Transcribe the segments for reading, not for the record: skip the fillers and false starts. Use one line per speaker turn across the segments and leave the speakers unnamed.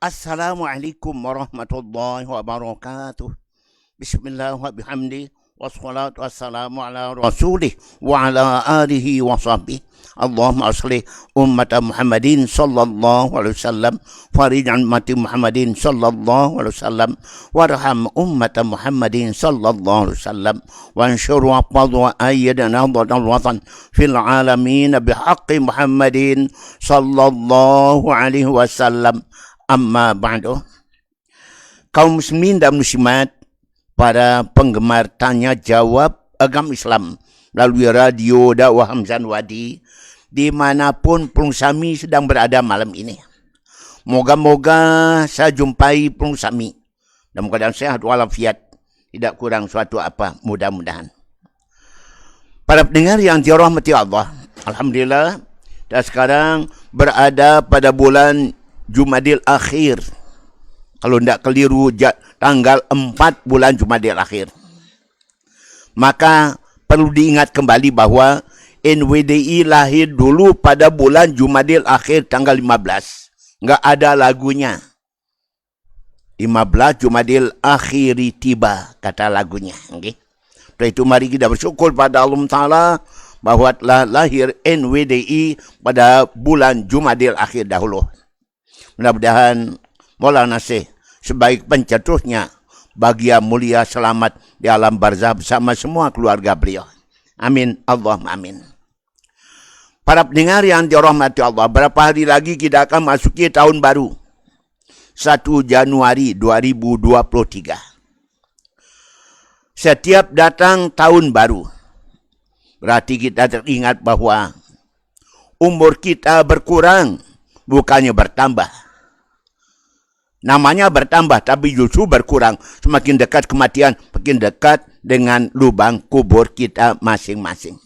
Assalamualaikum warahmatullahi wabarakatuh. Bismillah wa bihamdi wassalatu wassalamu ala rasulih wa ala alihi wa sahbihi. Allahumma aslih ummata Muhammadin sallallahu alaihi wasallam, farij an ummati Muhammadin sallallahu alaihi wasallam, warham ummata Muhammadin sallallahu alaihi wasallam, wanshur wa qad wa ayyadna nadal watan fil alamin bihaqqi Muhammadin sallallahu alaihi wasallam. Amma ba'du. Kaum muslimin dan muslimat, para penggemar tanya jawab agama Islam melalui radio dakwah Hamzan Wadi dimanapun pengusaha sedang berada malam ini. Moga-moga saya jumpai pengusaha dalam keadaan sehat walafiat, tidak kurang suatu apa, mudah-mudahan. Para pendengar yang dirahmati Allah, alhamdulillah, dan sekarang berada pada bulan Jumadil Akhir. Kalau tidak keliru, tanggal 4 bulan Jumadil Akhir. Maka perlu diingat kembali bahwa NWDI lahir dulu pada bulan Jumadil Akhir tanggal 15. Enggak ada lagunya. 15 Jumadil Akhiri tiba, kata lagunya. Okay? Setelah itu mari kita bersyukur pada Allah Ta'ala bahwa telah lahir NWDI pada bulan Jumadil Akhir dahulu. Mudah-mudahan Maulana Syekh sebaik pencetusnya bahagia mulia selamat di alam barzah bersama semua keluarga beliau. Amin. Allahumma amin. Para pendengar yang dirahmati Allah, berapa hari lagi kita akan masuki tahun baru. 1 Januari 2023. Setiap datang tahun baru, berarti kita teringat bahwa umur kita berkurang, bukannya bertambah. Namanya bertambah, tapi justru berkurang. Semakin dekat kematian, makin dekat dengan lubang kubur kita masing-masing.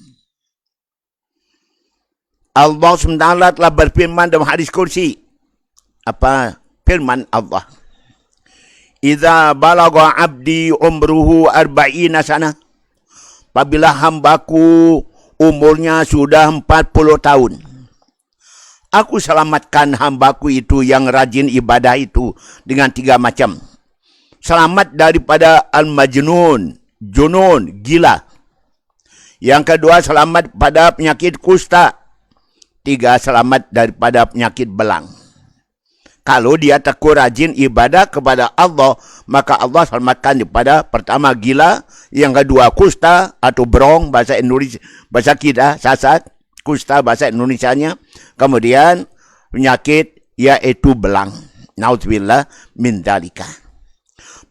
Allah SWT telah berfirman dalam hadis kursi. Apa firman Allah? Iza balagha abdi umruhu arba'ina sana. Apabila hambaku umurnya sudah 40 tahun. Aku selamatkan hambaku itu yang rajin ibadah itu dengan 3 macam. Selamat daripada al-majnun, junun, gila. Yang kedua, selamat pada penyakit kusta. 3, selamat daripada penyakit belang. Kalau dia tekun rajin ibadah kepada Allah, maka Allah selamatkan daripada pertama gila, yang kedua kusta atau berong bahasa Indonesia, bahasa kita sasat. Kusta bahasa Indonesianya, kemudian penyakit yaitu belang. Nauzubillah min dzalika.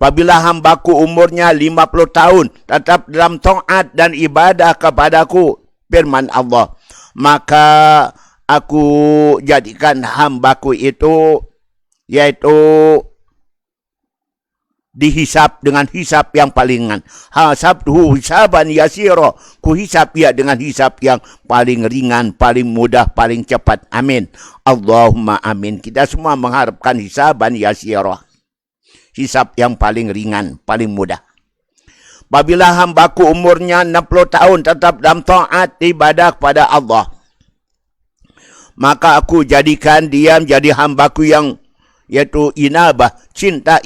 Apabila hambaku umurnya 50 tahun tetap dalam taat dan ibadah kepadaku, firman Allah, maka aku jadikan hambaku itu yaitu dihisap dengan hisap yang paling ringan. Hasabtuhu hisaban yasira. Ku hisap ia dengan hisap yang paling ringan, paling mudah, paling cepat. Amin. Allahumma amin. Kita semua mengharapkan hisaban yasira. Hisap yang paling ringan, paling mudah. Apabila hambaku umurnya 60 tahun tetap dalam taat ibadah kepada Allah, maka aku jadikan dia menjadi hambaku yang yaitu inabah, cinta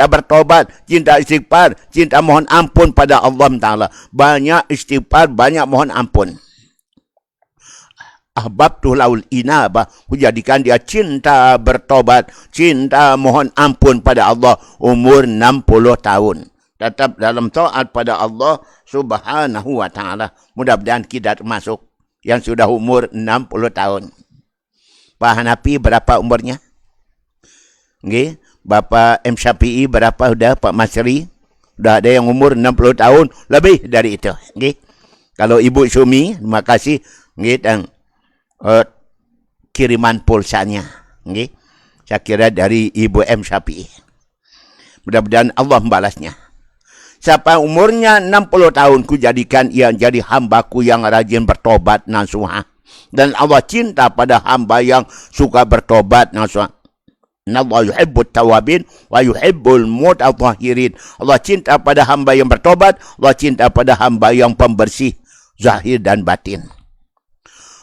bertobat, cinta istighfar, cinta mohon ampun pada Allah Ta'ala. Banyak istighfar, banyak mohon ampun. Ahbabtu laul inabah, aku jadikan dia cinta bertobat, cinta mohon ampun pada Allah umur 60 tahun. Tetap dalam taat pada Allah Subhanahu wa Ta'ala. Mudah-mudahan kita termasuk yang sudah umur 60 tahun. Pak Hanafi berapa umurnya? Okay. Bapak M. Syafi'i berapa sudah? Pak Masri sudah ada yang umur 60 tahun lebih dari itu. Okay. Kalau Ibu Sumi, terima kasih okay, dan kiriman pulsanya. Okay. Saya kira dari Ibu M. Syafi'i. Mudah-mudahan Allah membalasnya. Siapa umurnya 60 tahun, ku jadikan ia jadi hambaku yang rajin bertobat nasuha. Dan Allah cinta pada hamba yang suka bertobat nasuha. Allah yuhibbut tawabin wa yuhibbul mutatahhirin. Allah cinta pada hamba yang bertobat, Allah cinta pada hamba yang pembersih zahir dan batin.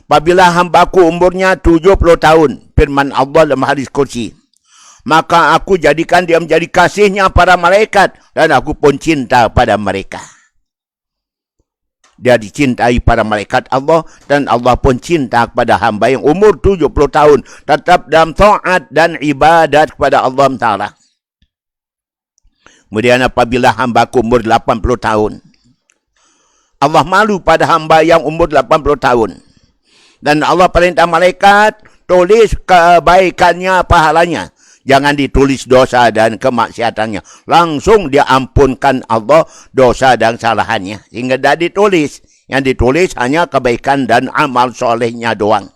Apabila hambaku umurnya 70 tahun, firman Allah dalam hadis kursi, maka aku jadikan dia menjadi kasihnya para malaikat dan aku pun cinta pada mereka. Dia dicintai para malaikat Allah dan Allah pun cinta kepada hamba yang umur 70 tahun tetap dalam taat dan ibadat kepada Allah Ta'ala. Kemudian apabila hamba umur 80 tahun, Allah malu pada hamba yang umur 80 tahun. Dan Allah perintah malaikat, tulis kebaikannya, pahalanya. Jangan ditulis dosa dan kemaksiatannya. Langsung dia ampunkan Allah dosa dan kesalahannya. Sehingga tidak ditulis. Yang ditulis hanya kebaikan dan amal solehnya doang.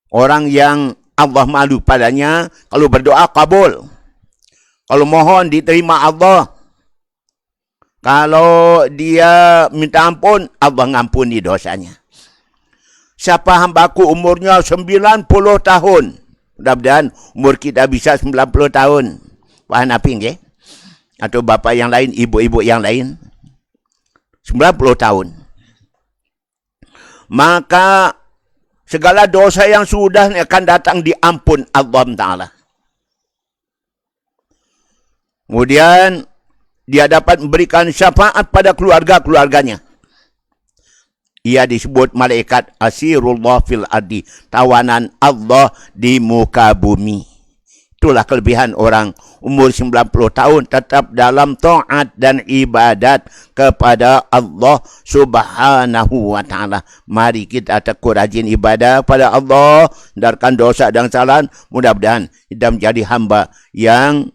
Orang yang Allah malu padanya, kalau berdoa kabul. Kalau mohon diterima Allah. Kalau dia minta ampun, Allah ngampuni dosanya. Siapa hambaku umurnya 90 tahun. Mudah-mudahan umur kita bisa 90 tahun. Faham apa ke? Atau bapa yang lain, ibu-ibu yang lain. 90 tahun. Maka segala dosa yang sudah akan datang diampun Allah Ta'ala. Kemudian dia dapat memberikan syafaat pada keluarga-keluarganya. Ia disebut malaikat asirullah fil ardi, tawanan Allah di muka bumi. Itulah kelebihan orang umur 90 tahun tetap dalam taat dan ibadat kepada Allah Subhanahu wa Ta'ala. Mari kita tekun rajin ibadah pada Allah, hindarkan dosa dan kesalahan. Mudah-mudahan kita menjadi hamba yang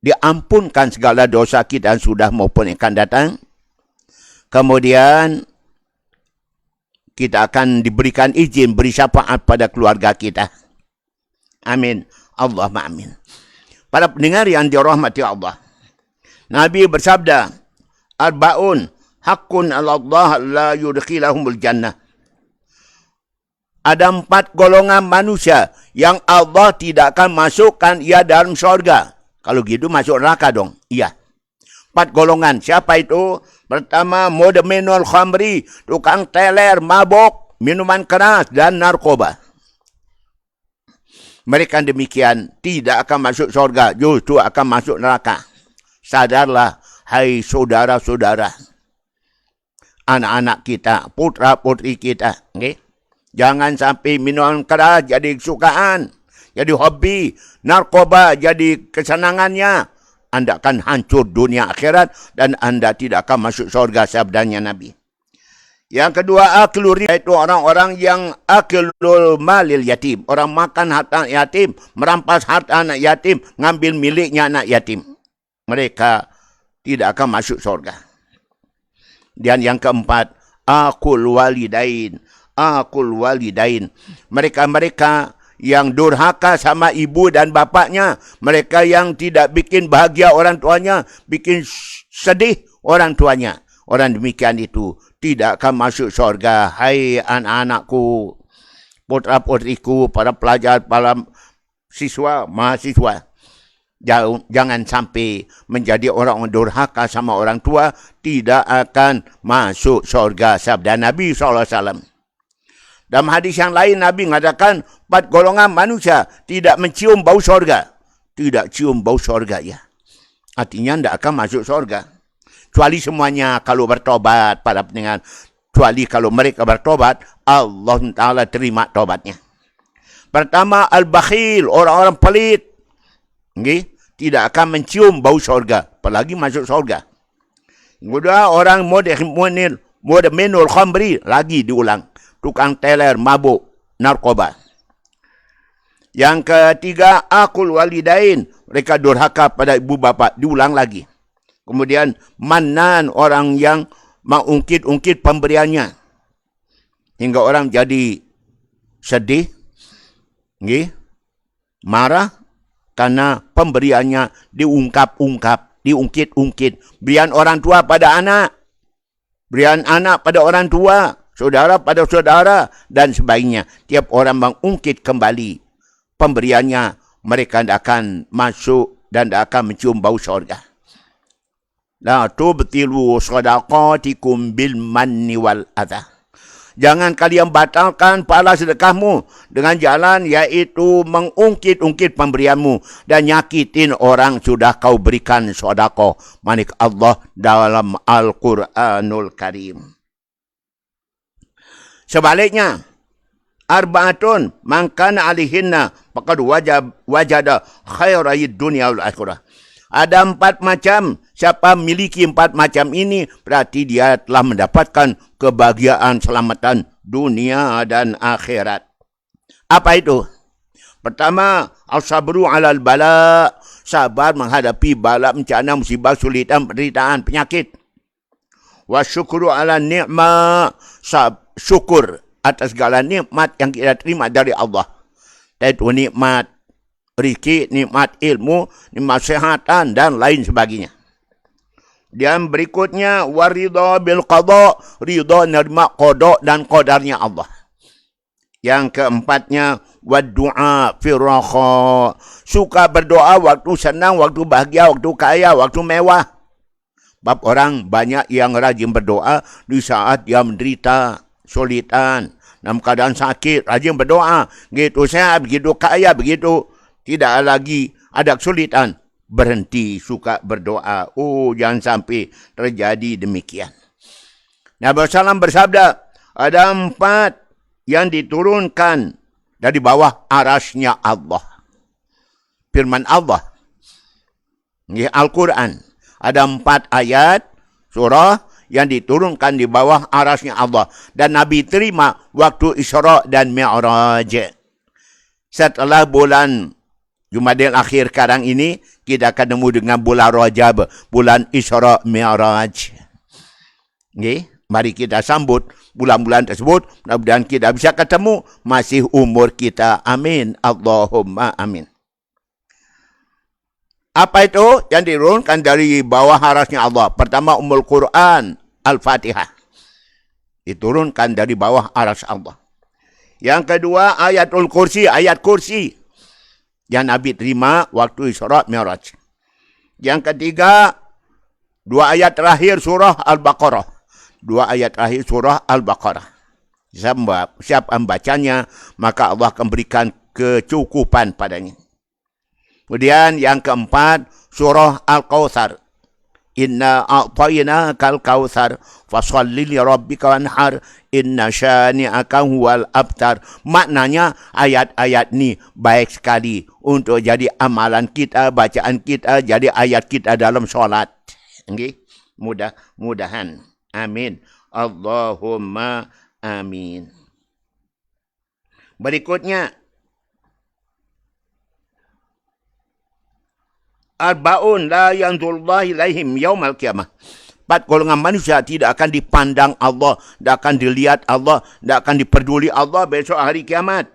diampunkan segala dosa kita yang sudah maupun yang akan datang. Kemudian kita akan diberikan izin beri syafaat pada keluarga kita. Amin. Allahumma amin. Para pendengar yang dirahmati Allah. Nabi bersabda, Arba'un haqqun ala Allah la yudkhilahumul jannah. Ada 4 golongan manusia yang Allah tidak akan masukkan ia dalam syurga. Kalau gitu masuk neraka dong. Iya. 4 golongan. Siapa itu? Pertama, mudminul khamri, tukang teler, mabuk, minuman keras, dan narkoba. Mereka demikian tidak akan masuk surga, justru akan masuk neraka. Sadarlah, hai saudara-saudara, anak-anak kita, putra-putri kita. Okay? Jangan sampai minuman keras jadi kesukaan, jadi hobi, narkoba jadi kesenangannya. Anda akan hancur dunia akhirat dan anda tidak akan masuk surga, sabdanya Nabi. Yang kedua, aklul riba, itu orang-orang yang aklul malil yatim. Orang makan harta yatim, merampas harta anak yatim, ngambil miliknya anak yatim. Mereka tidak akan masuk surga. Dan yang keempat, akul walidain. Akul walidain. Mereka-mereka yang durhaka sama ibu dan bapaknya. Mereka yang tidak bikin bahagia orang tuanya, bikin sedih orang tuanya. Orang demikian itu tidak akan masuk syurga. Hai anak-anakku, putra-putriku, para pelajar, para siswa, mahasiswa. Jangan sampai menjadi orang yang durhaka sama orang tua, tidak akan masuk syurga, sabda Nabi SAW. Dalam hadis yang lain, Nabi mengatakan 4 golongan manusia tidak mencium bau syurga. Tidak cium bau syurga, ya. Artinya tidak akan masuk syurga. Kecuali semuanya kalau bertobat, para pendengar. Kecuali kalau mereka bertobat, Allah Ta'ala terima tobatnya. Pertama, al-bakhil, orang-orang pelit. Okay? Tidak akan mencium bau syurga, apalagi masuk syurga. Kedua, orang mudminul khamri, lagi diulang. Tukang teler, mabuk, narkoba. Yang ketiga, akul walidain. Mereka durhaka pada ibu bapa. Diulang lagi. Kemudian, manan, orang yang mengungkit-ungkit pemberiannya. Hingga orang jadi sedih, marah, karena pemberiannya diungkap-ungkap, diungkit-ungkit. Berian orang tua pada anak. Berian anak pada orang tua. Saudara pada saudara dan sebagainya. Tiap orang mengungkit kembali pemberiannya, mereka tidak akan masuk dan tidak akan mencium bau syurga. La tubtilu sadaqatikum bil manni wal adha. Jangan kalian batalkan pahala sedekahmu dengan jalan iaitu mengungkit-ungkit pemberianmu dan nyakitin orang sudah kau berikan sedekah. Manik Allah dalam Al-Quranul Karim. Sebaliknya, arba'atun man kana alihinna faqad wajada khairai dunya wal akhirah. Ada 4 macam. Siapa miliki 4 macam ini, berarti dia telah mendapatkan kebahagiaan, selamatan dunia dan akhirat. Apa itu? Pertama, as-sabru 'alal bala, sabar menghadapi bala, bencana, musibah, sulitan, penderitaan, penyakit. Wasyukru 'ala ni'mah, syukur atas segala nikmat yang kita terima dari Allah. Itu nikmat rezeki, nikmat ilmu, nikmat kesehatan dan lain sebagainya. Dan berikutnya waridha bil qada, ridha nerima qada dan qadarnya Allah. Yang keempatnya waddu'a fi raha, suka berdoa waktu senang, waktu bahagia, waktu kaya, waktu mewah. Sebab orang banyak yang rajin berdoa di saat dia menderita, sulitan, dalam keadaan sakit, rajin berdoa. Begitu sehat, begitu kaya, begitu tidak lagi ada kesulitan, berhenti suka berdoa. Oh, jangan sampai terjadi demikian. Nabi SAW bersabda, ada 4 yang diturunkan dari bawah arasnya Allah. Firman Allah, Al-Quran. Ada 4 ayat surah yang diturunkan di bawah arasnya Allah. Dan Nabi terima waktu Isra dan Mi'raj. Setelah bulan Jumadil Akhir sekarang ini, kita akan temu dengan bulan Rajab, bulan Isra Mi'raj. Okay? Mari kita sambut bulan-bulan tersebut. Mudah-mudahan kita bisa ketemu masih umur kita. Amin. Allahumma amin. Apa itu yang diturunkan dari bawah arasnya Allah? Pertama, Ummul Quran, Al-Fatihah. Diturunkan dari bawah aras Allah. Yang kedua, Ayatul Kursi, ayat kursi yang Nabi terima waktu Isra Mi'raj. Yang ketiga, 2 ayat terakhir surah Al-Baqarah. 2 ayat terakhir surah Al-Baqarah. Siapa membacanya, maka Allah akan berikan kecukupan padanya. Kemudian yang keempat, surah Al-Kautsar. Inna a'tainakal kautsar fasholli li rabbika wanhar inna syani'aka huwal abtar. Maknanya ayat-ayat ini baik sekali untuk jadi amalan kita, bacaan kita, jadi ayat kita dalam solat. Okay? Mudah-mudahan. Amin. Allahumma amin. Berikutnya, arba'un la yanzurullahi ilaihim yaumal qiyamah. 4 golongan manusia tidak akan dipandang Allah, tidak akan dilihat Allah, tidak akan diperduli Allah besok hari kiamat.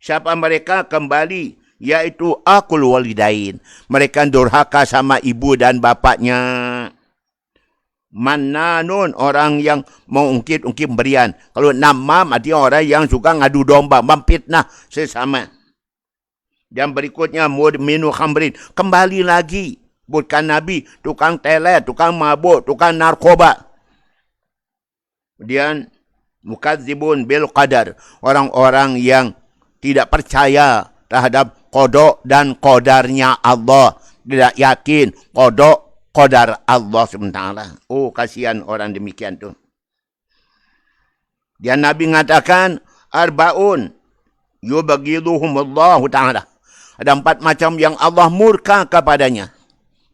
Siapa mereka? Kembali, yaitu akul walidain. Mereka durhaka sama ibu dan bapaknya. Mannanun, orang yang mengungkit-ungkit pemberian. Kalau namam, artinya orang yang suka ngadu domba, memfitnah sesama. Dan berikutnya mudminu khamrin, kembali lagi, bukan Nabi, tukang telet, tukang mabuk, tukang narkoba. Kemudian mukadzibun bil qadar, orang-orang yang tidak percaya terhadap qada dan qadarnya Allah, tidak yakin qada qadar Allah SWT. Oh, kasihan orang demikian tu. Dan Nabi mengatakan arba'un yubghiduhumullahu ta'ala. Ada 4 macam yang Allah murka kepadanya.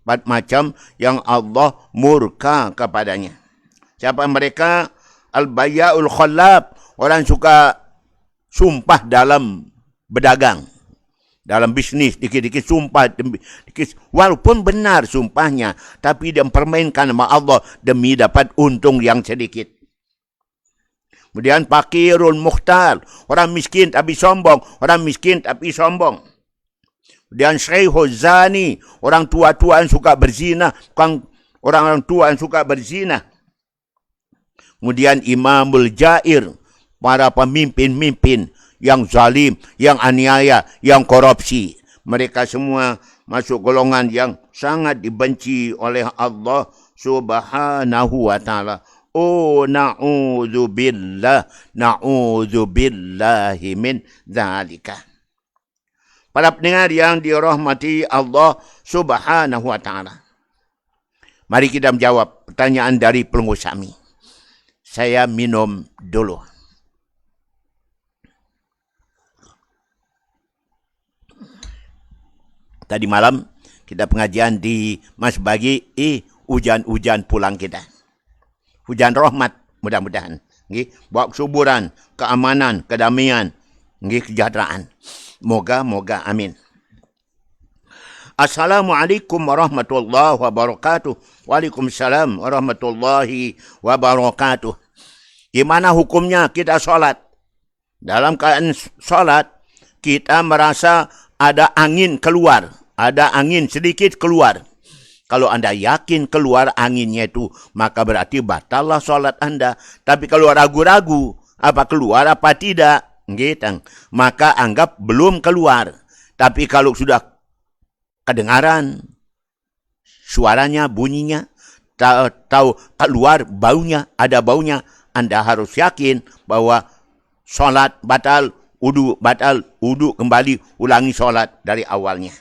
4 macam yang Allah murka kepadanya. Siapa mereka? Al-bayya'ul khallab, orang suka sumpah dalam berdagang, dalam bisnis, dikit-dikit sumpah, walaupun benar sumpahnya, tapi dia mempermainkan nama Allah demi dapat untung yang sedikit. Kemudian fakirul mukhtar, orang miskin tapi sombong, orang miskin tapi sombong. Kemudian syaihul zani, orang tua-tua yang suka berzina, orang tua yang suka berzina. Kemudian imamul jair, para pemimpin-mimpin yang zalim, yang aniaya, yang korupsi. Mereka semua masuk golongan yang sangat dibenci oleh Allah Subhanahu wa ta'ala. Oh, na'udzubillah, na'udzubillahi min dzalika. Para pendengar yang dirahmati Allah Subhanahu wa taala. Mari kita menjawab pertanyaan dari pelunggu Sami. Saya minum dulu. Tadi malam kita pengajian di Mas Bagi, hujan-hujan pulang kita. Hujan rahmat mudah-mudahan. Bawa kesuburan, keamanan, kedamaian, kesejahteraan. Moga-moga amin. Assalamualaikum warahmatullahi wabarakatuh. Waalaikumsalam warahmatullahi wabarakatuh. Gimana hukumnya kita sholat? Dalam keadaan sholat, kita merasa ada angin keluar. Ada angin sedikit keluar. Kalau anda yakin keluar anginnya itu, maka berarti batallah sholat anda. Tapi kalau ragu-ragu, apa keluar apa tidak, maka anggap belum keluar. Tapi kalau sudah kedengaran suaranya, bunyinya, tahu keluar baunya, ada baunya, anda harus yakin bahwa sholat batal, wudu kembali, ulangi sholat dari awalnya.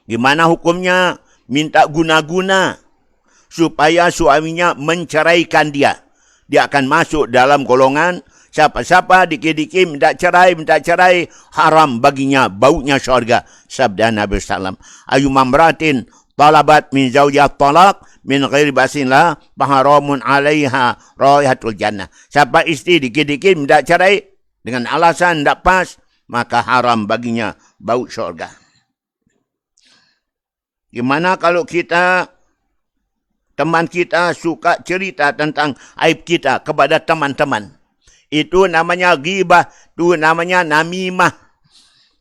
Gimana hukumnya minta guna-guna supaya suaminya menceraikan dia? Dia akan masuk dalam golongan siapa-siapa dikit-dikit minta cerai, haram baginya, baunya syurga. Sabda Nabi SAW. Ayu mamratin talabat min zawjah talak min ghairi basinlah baharamun alaiha raihatul jannah. Siapa isteri dikit-dikit minta cerai dengan alasan tidak pas, maka haram baginya bau syurga. Gimana kalau teman kita suka cerita tentang aib kita kepada teman-teman? Itu namanya ghibah, itu namanya namimah.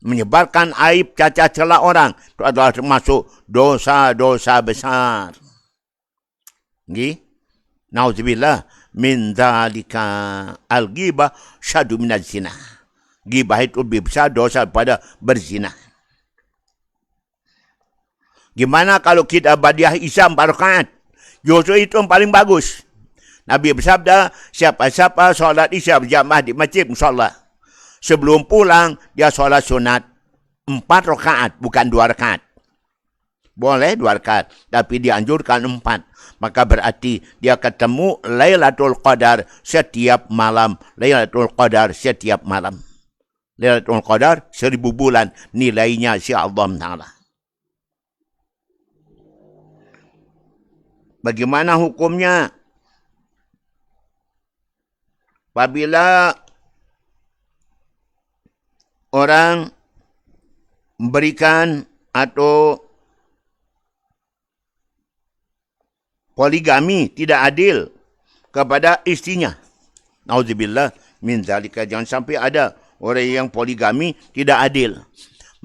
Menyebarkan aib, cacat celah orang. Itu adalah termasuk dosa-dosa besar. Nauzubillah min dzalika al-ghibah syaddu minaz zina. Ghibah itu lebih besar dosa daripada berzina. Gimana kalau kita badiah Isya 4 rakaat? Justru itu yang paling bagus. Nabi bersabda, siapa-siapa solat Isya berjamaah di masjid musalla, sebelum pulang dia solat sunat 4 rakaat, bukan 2 rakaat. Boleh 2 rakaat, tapi dianjurkan 4. Maka berarti dia ketemu Lailatul Qadar setiap malam. Lailatul Qadar setiap malam. Lailatul Qadar 1000 bulan nilainya si Allah Ta'ala. Bagaimana hukumnya apabila orang memberikan atau poligami tidak adil kepada istrinya? Nauzubillah min zalika. Jangan sampai ada orang yang poligami tidak adil.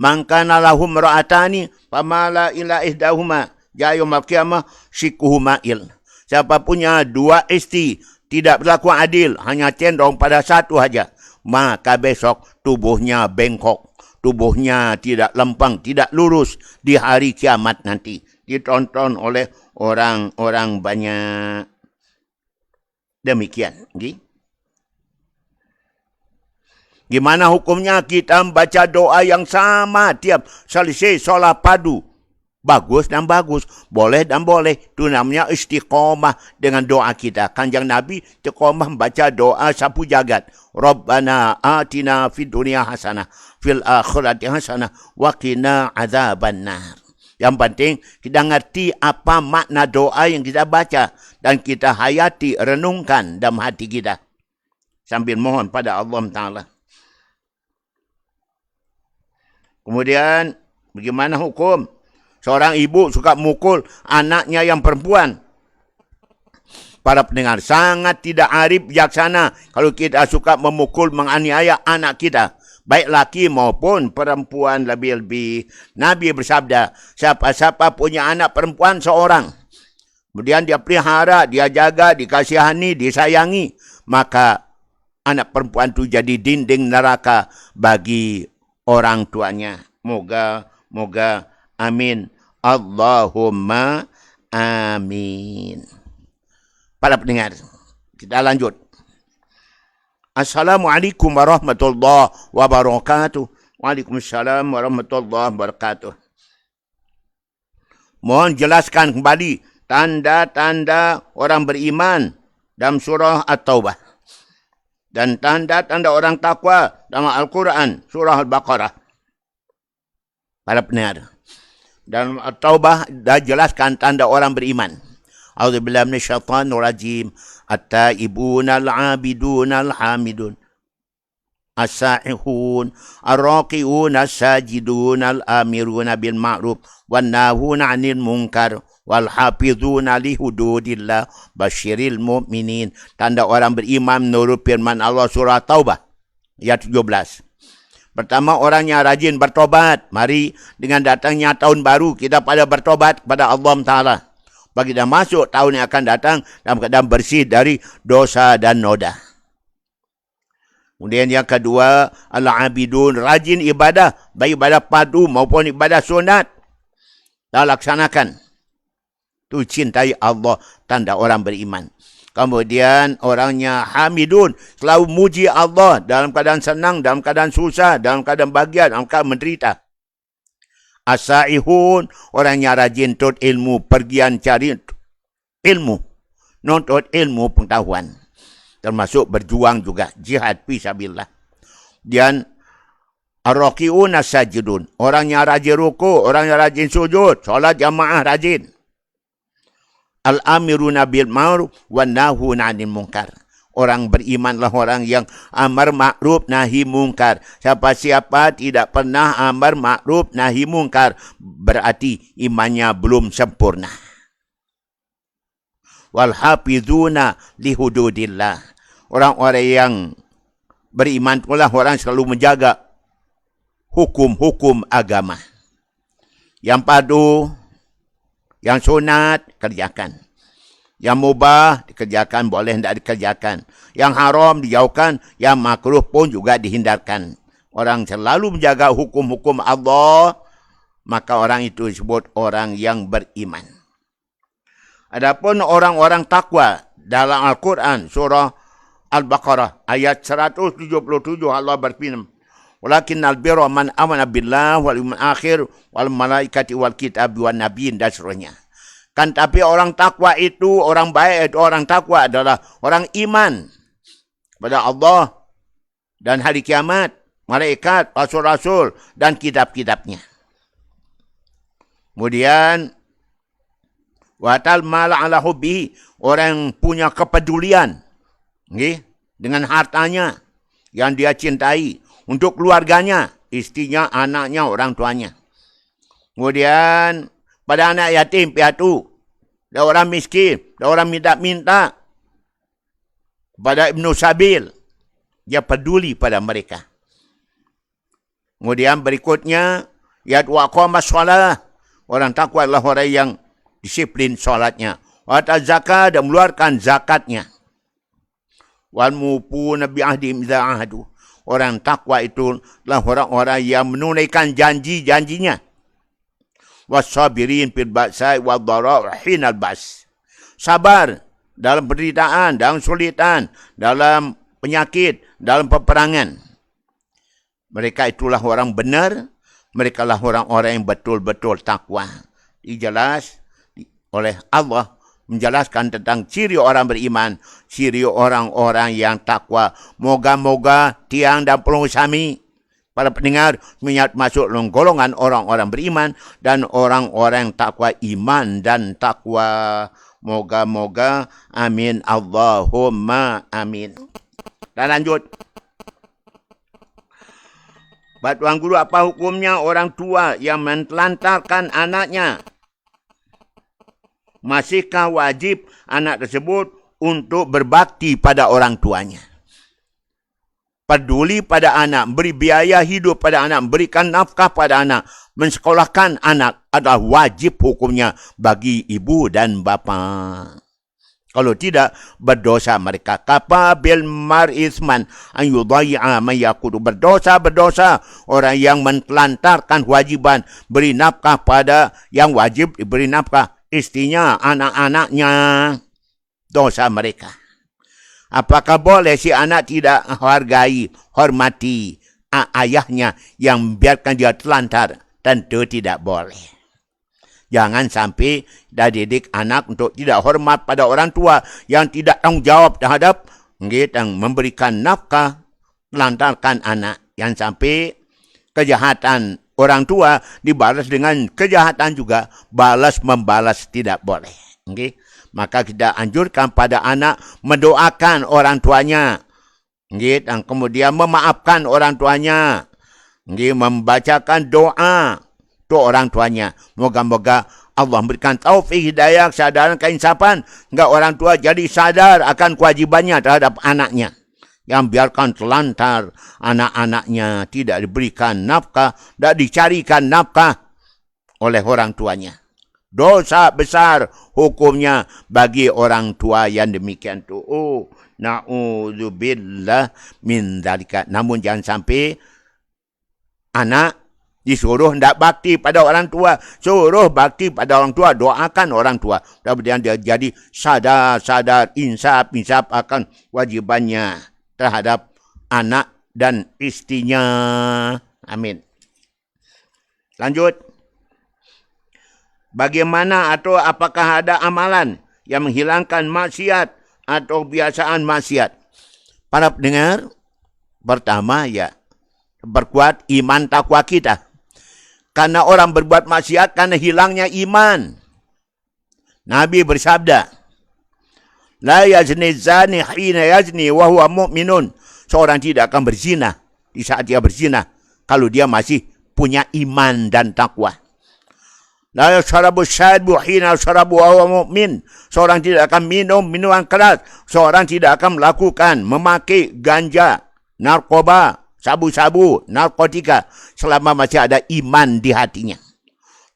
Man kana lahum ra'atani famala ila ihdahuma yaumul qiyamah syikuhu ma'il. Siapa punya 2 istri tidak berlaku adil, hanya cenderung pada satu saja, maka besok tubuhnya bengkok, tubuhnya tidak lempeng, tidak lurus di hari kiamat nanti. Ditonton oleh orang-orang banyak. Demikian. Gimana hukumnya kita membaca doa yang sama tiap selesai solat padu? Bagus dan bagus, boleh dan boleh. Itu namanya istiqomah dengan doa kita. Kanjeng Nabi istiqomah membaca doa sapu jagat. Rabbana atina fid dunya hasanah, fil akhirati hasanah, wa qina adzabannar. Yang penting kita ngerti apa makna doa yang kita baca dan kita hayati, renungkan dalam hati kita sambil mohon pada Allah Ta'ala. Kemudian bagaimana hukum seorang ibu suka mukul anaknya yang perempuan? Para pendengar, sangat tidak arif bijaksana kalau kita suka memukul, menganiaya anak kita, baik laki maupun perempuan lebih-lebih. Nabi bersabda, siapa-siapa punya anak perempuan seorang, kemudian dia pelihara, dia jaga, dikasihani, disayangi, maka anak perempuan itu jadi dinding neraka bagi orang tuanya. Moga amin. Allahumma Amin. Para pendengar, kita lanjut. Assalamualaikum warahmatullahi wabarakatuh. Waalaikumsalam warahmatullahi wabarakatuh. Mohon jelaskan kembali tanda-tanda orang beriman dalam surah At-Taubah dan tanda-tanda orang takwa dalam Al-Quran surah Al-Baqarah. Para pendengar, dalam At-Taubah dah jelaskan tanda orang beriman. A'udzubillahi minasyaitanir rajim. At-taibuna al-'abiduna al-hamidun as-sa'ihun ar-raqi'una as-sajiduna al-amiruna bil ma'ruf wan nahuna 'anil munkar wal hafizuna li hududillah basyiril mu'minin. Tanda orang beriman menurut firman Allah surah Taubah ayat 17. Pertama, orang yang rajin bertobat. Mari dengan datangnya tahun baru kita pada bertobat kepada Allah Ta'ala. Bagi dah masuk tahun yang akan datang dalam keadaan bersih dari dosa dan noda. Kemudian yang kedua, al-abidun, rajin ibadah, baik ibadah fardu maupun ibadah sunat. Dah laksanakan. Itu cintai Allah, tanda orang beriman. Kemudian orangnya hamidun, selalu muji Allah dalam keadaan senang, dalam keadaan susah, dalam keadaan bahagia, dalam keadaan menderita. As-sa'ihun, orangnya rajin tuntut ilmu, pergian cari ilmu, nuntut ilmu pengetahuan. Termasuk berjuang juga, jihad fisabilillah. Dan ar-raqi'un as-sajidun, orangnya rajin ruku, orangnya rajin sujud, solat jamaah rajin. Al-amiruna bil ma'ruf wan nahuna 'anil munkar. Orang berimanlah orang yang amar ma'ruf nahi munkar. Siapa-siapa tidak pernah amar ma'ruf nahi munkar, berarti imannya belum sempurna. Wal hafizuna li hududillah. Orang-orang yang beriman itulah orang selalu menjaga hukum-hukum agama. Yang fardu, yang sunat kerjakan. Yang mubah dikerjakan, boleh tidak dikerjakan. Yang haram dijauhkan, yang makruh pun juga dihindarkan. Orang selalu menjaga hukum-hukum Allah, maka orang itu disebut orang yang beriman. Adapun orang-orang takwa dalam Al-Quran surah Al-Baqarah ayat 177 Allah berfirman, "Walakinnal birra man amana billah wal yawmil akhir wal malaikati wal kitabi wan nabiyyin," dan seterusnya. Kan tapi orang takwa itu, orang baik itu, orang takwa adalah orang iman pada Allah dan hari kiamat, malaikat, rasul-rasul dan kitab-kitabnya. Kemudian watal mala ala hubbihi, orang punya kepedulian dengan hartanya yang dia cintai untuk keluarganya, istrinya, anaknya, orang tuanya. Kemudian pada anak yatim piatu, dan orang miskin, dan orang minta-minta, pada Ibnu Sabil, dia peduli pada mereka. Kemudian berikutnya, yat waqamas shalah, orang takwa adalah orang yang disiplin solatnya. Wa zakat, dan mengeluarkan zakatnya. Wal mufuna bi ahdihim idza ahadu, orang takwa itu adalah orang-orang yang menunaikan janji-janjinya. Wasabirin fil ba'sa'i wad dharra' hinal ba's. Sabar dalam penderitaan, dalam kesulitan, dalam penyakit, dalam peperangan. Mereka itulah orang benar, mereka lah orang-orang yang betul-betul takwa. Dijelas oleh Allah menjelaskan tentang ciri orang beriman, ciri orang-orang yang takwa. Moga-moga tiang dan penghusami para pendengar minyak masuk dalam golongan orang-orang beriman dan orang-orang takwa, iman dan takwa. Moga-moga. Amin. Allahumma amin. Dan lanjut. Tuan Guru, apa hukumnya orang tua yang mentelantarkan anaknya? Masihkah wajib anak tersebut untuk berbakti pada orang tuanya? Peduli pada anak, beri biaya hidup pada anak, berikan nafkah pada anak, mensekolahkan anak adalah wajib hukumnya bagi ibu dan bapa. Kalau tidak, berdosa mereka. Kafa bil mar'isman an yudhai'a man yaqudu. Berdosa orang yang mentelantarkan kewajiban beri nafkah pada yang wajib diberi nafkah, istrinya, anak-anaknya, dosa mereka. Apakah boleh si anak tidak hormati ayahnya yang membiarkan dia telantar? Tentu tidak boleh. Jangan sampai dah didik anak untuk tidak hormat pada orang tua yang tidak tanggung jawab terhadap yang memberikan nafkah, telantarkan anak. Yang sampai kejahatan orang tua dibalas dengan kejahatan juga, balas membalas tidak boleh. Okay? Maka kita anjurkan pada anak mendoakan orang tuanya, dan kemudian memaafkan orang tuanya, membacakan doa untuk orang tuanya. Moga-moga Allah memberikan taufik, hidayah, kesadaran, keinsapan, hingga orang tua jadi sadar akan kewajibannya terhadap anaknya. Yang biarkan telantar anak-anaknya, tidak diberikan nafkah, tidak dicarikan nafkah oleh orang tuanya. Dosa besar hukumnya bagi orang tua yang demikian tu. Oh, na'udzubillah min dzalika. Namun jangan sampai anak disuruh hendak bakti pada orang tua, suruh bakti pada orang tua, doakan orang tua. Kemudian dia jadi sadar, insaf akan wajibannya terhadap anak dan istrinya. Amin. Lanjut. Bagaimana atau apakah ada amalan yang menghilangkan maksiat atau kebiasaan maksiat? Para pendengar, pertama ya, berkuat iman takwa kita. Karena orang berbuat maksiat karena hilangnya iman. Nabi bersabda, la yazni zani hina yazni wa huwa mu'minun. Seorang tidak akan berzina di saat dia berzina kalau dia masih punya iman dan takwa. La yashrabu syadbu hina yashrabu wa huwa mu'min. Seorang tidak akan minum minuman keras. Seorang tidak akan melakukan memakai ganja, narkoba, sabu-sabu, narkotika selama masih ada iman di hatinya.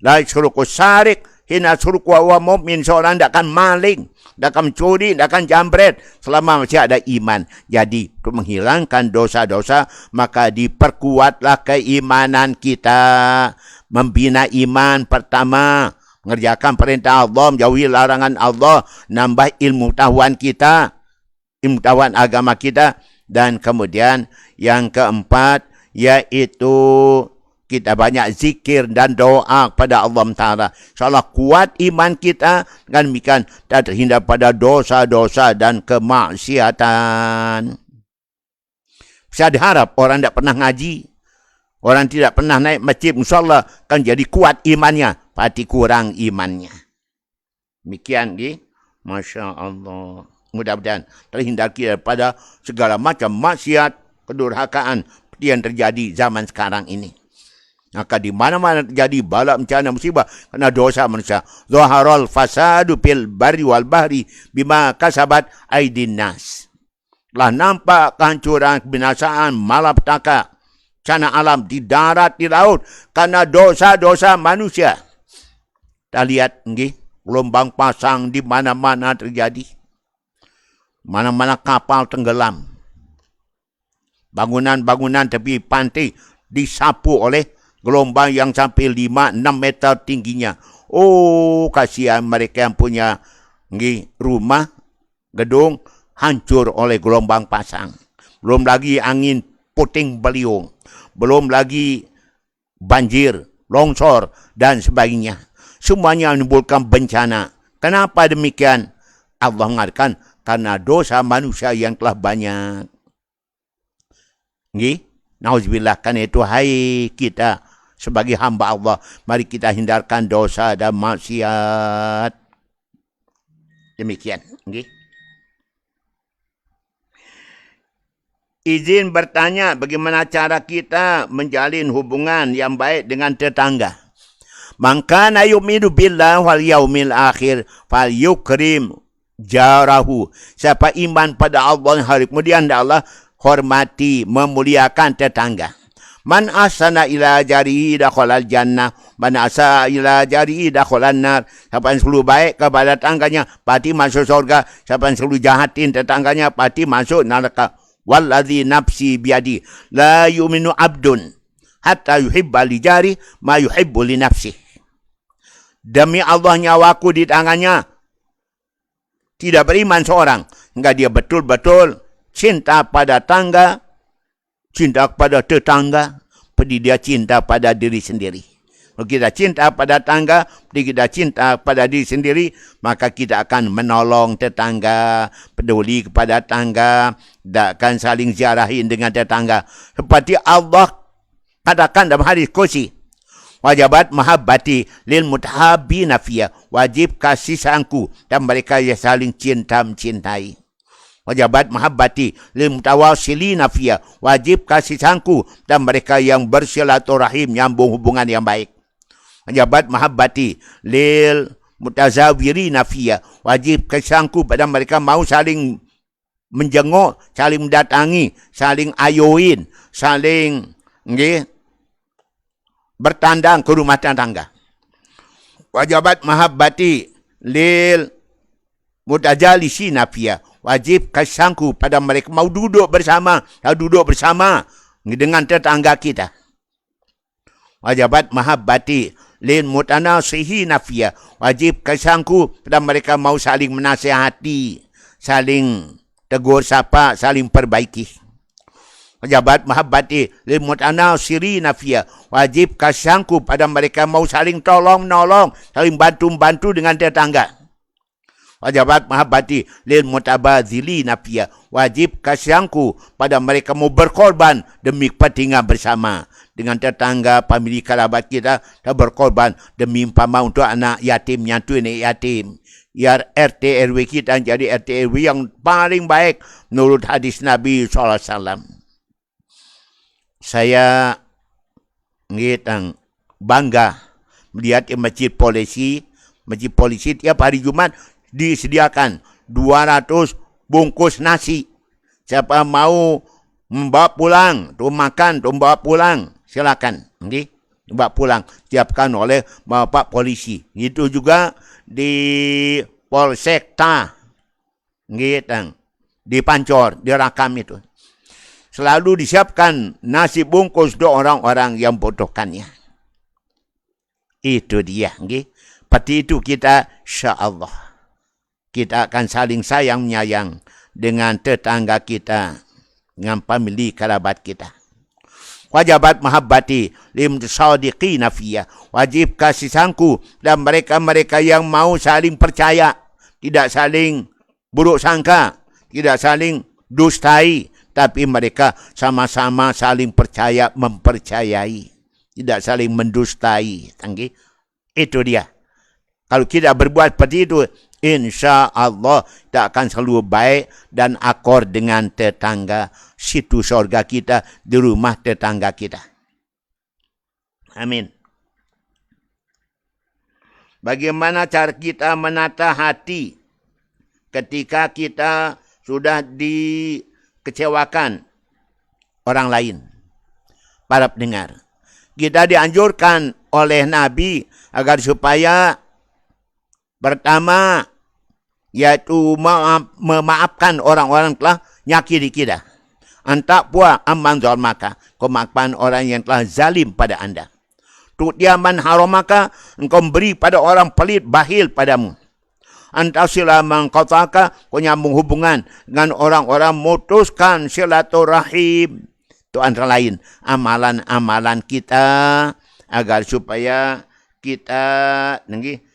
La yashruku syarik hina yashruku wa huwa mu'min. Seorang tidak akan maling, tidak akan mencuri, tidak akan jambret selama masih ada iman. Jadi untuk menghilangkan dosa-dosa maka diperkuatlah keimanan kita. Membina iman pertama, mengerjakan perintah Allah, menjauhi larangan Allah, nambah ilmu pengetahuan kita, ilmu pengetahuan agama kita. Dan kemudian yang keempat, yaitu kita banyak zikir dan doa kepada Allah Ta'ala. InsyaAllah kuat iman kita, dengan demikian kita terhindar pada dosa-dosa dan kemaksiatan. Bisa diharap orang tidak pernah ngaji, orang tidak pernah naik masjid, insyaAllah kan jadi kuat imannya, pasti kurang imannya. Demikian, Masya Allah. Mudah-mudahan terhindar kita daripada segala macam maksiat, kedurhakaan seperti yang terjadi zaman sekarang ini. Maka di mana-mana terjadi bala, bencana, musibah karena dosa manusia. Zaharal fasadu fil barri wal bahri bima kasabat aidin nas. Telah nampak kehancuran, kebinasaan, malapetaka, bencana alam di darat, di laut karena dosa-dosa manusia. Kita lihat, gelombang pasang di mana-mana terjadi. Mana-mana kapal tenggelam. Bangunan-bangunan tepi pantai disapu oleh gelombang yang sampai 5-6 meter tingginya. Oh, kasihan mereka yang punya rumah, gedung, hancur oleh gelombang pasang. Belum lagi angin puting beliung. Belum lagi banjir, longsor, dan sebagainya. Semuanya menimbulkan bencana. Kenapa demikian? Allah mengatakan, karena dosa manusia yang telah banyak. Nauzubillah, karena itu, hai kita sebagai hamba Allah, mari kita hindarkan dosa dan maksiat. Demikian. Izin bertanya, bagaimana cara kita menjalin hubungan yang baik dengan tetangga? Man kana yu'minu billahi wal yaumil akhir falyukrim jarahu. Siapa iman pada Allah dan hari kemudian Allah, hormati, memuliakan tetangga. Man asana ila jarihi dakhalal jannah, man asa ila jarihi dakhalan nar. Siapa yang selalu baik kepada tetangganya pasti masuk surga. Siapa yang selalu jahatin tetangganya pasti masuk neraka. Walladzi nafsi biadi la yu'minu abdun hatta yuhibba li jari ma yuhibbu li nafsi. Demi Allah nyawaku di tangannya. Tidak beriman seorang. Enggak dia betul-betul cinta pada tangga, cinta kepada tetangga, seperti dia cinta pada diri sendiri. Kalau kita cinta pada tangga, seperti kita cinta pada diri sendiri, maka kita akan menolong tetangga, peduli kepada tangga, tidak akan saling ziarahin dengan tetangga. Seperti Allah katakan dalam hadis qudsi, wajibat mahabbati lil mutahabbina fiyya, wajib kasih sayangku dan mereka yang saling cinta mencintai. Wajibat mahabbati lil mutawassilina fiyya, wajib kasih sayangku dan mereka yang bersilaturahim, nyambung hubungan yang baik. Wajibat mahabbati lil mutazawirina fiyya, wajib kasih sayangku pada mereka mau saling menjenguk, saling mendatangi, saling ayuin, saling bertandang ke rumah tetangga. Wajibat mahabbati lil mutajalisina fiyya, wajib kasih sayangku pada mereka mau duduk bersama dengan tetangga kita. Wajibat mahabbati lil mutanasihina fiyya, wajib kasih sayangku pada mereka mau saling menasihati, saling tegur sapa, saling perbaiki. Wajibat mahabbati lil mutanasirina fiyya, wajib kasih sayangku pada mereka mau saling tolong menolong, saling bantu dengan tetangga. Wajibat mahabbati lil mutabadzilina fiyya, wajib kasih sayangku pada mereka mau berkorban demi kepentingan bersama dengan tetangga, famili kerabat kita, dan berkorban demi umpama untuk anak yatim, nyatu anak yatim. Biar RT RW kita jadi RT RW yang paling baik menurut hadis Nabi SAW. Saya bangga melihat masjid polisi tiap hari Jumat disediakan 200 bungkus nasi. Siapa mau membawa pulang, tu makan, tu bawa pulang, silakan. Bawa pulang, siapkan oleh Bapak Polisi. Itu juga di Polsekta, di Pancor, di Rakam itu. Selalu disiapkan nasi bungkus untuk orang-orang yang butuhkannya. Itu dia. Seperti itu kita, insyaAllah. Kita akan saling sayang menyayang dengan tetangga kita, dengan famili kerabat kita. Wajibat mahabbati lim sadiqina fiyya, wajib kasih sayangku dan mereka-mereka yang mau saling percaya, tidak saling buruk sangka, tidak saling dustai, tapi mereka sama-sama saling percaya, mempercayai, tidak saling mendustai. Itu dia. Kalau kita berbuat seperti itu, insya Allah kita akan selalu baik dan akor dengan tetangga. Situ surga kita, di rumah tetangga kita. Amin. Bagaimana cara kita menata hati ketika kita sudah dikecewakan orang lain? Para pendengar, kita dianjurkan oleh Nabi agar supaya pertama, yaitu memaafkan orang-orang telah nyakiti kita. Antak puas aman zalmaka, kau maafkan orang yang telah zalim pada anda. Tu'tiaman haramaka, engkau beri pada orang pelit bahil padamu. Antasila mangkataka, kau nyambung hubungan dengan orang-orang mutuskan silaturahim. Itu antara lain amalan-amalan kita agar supaya kita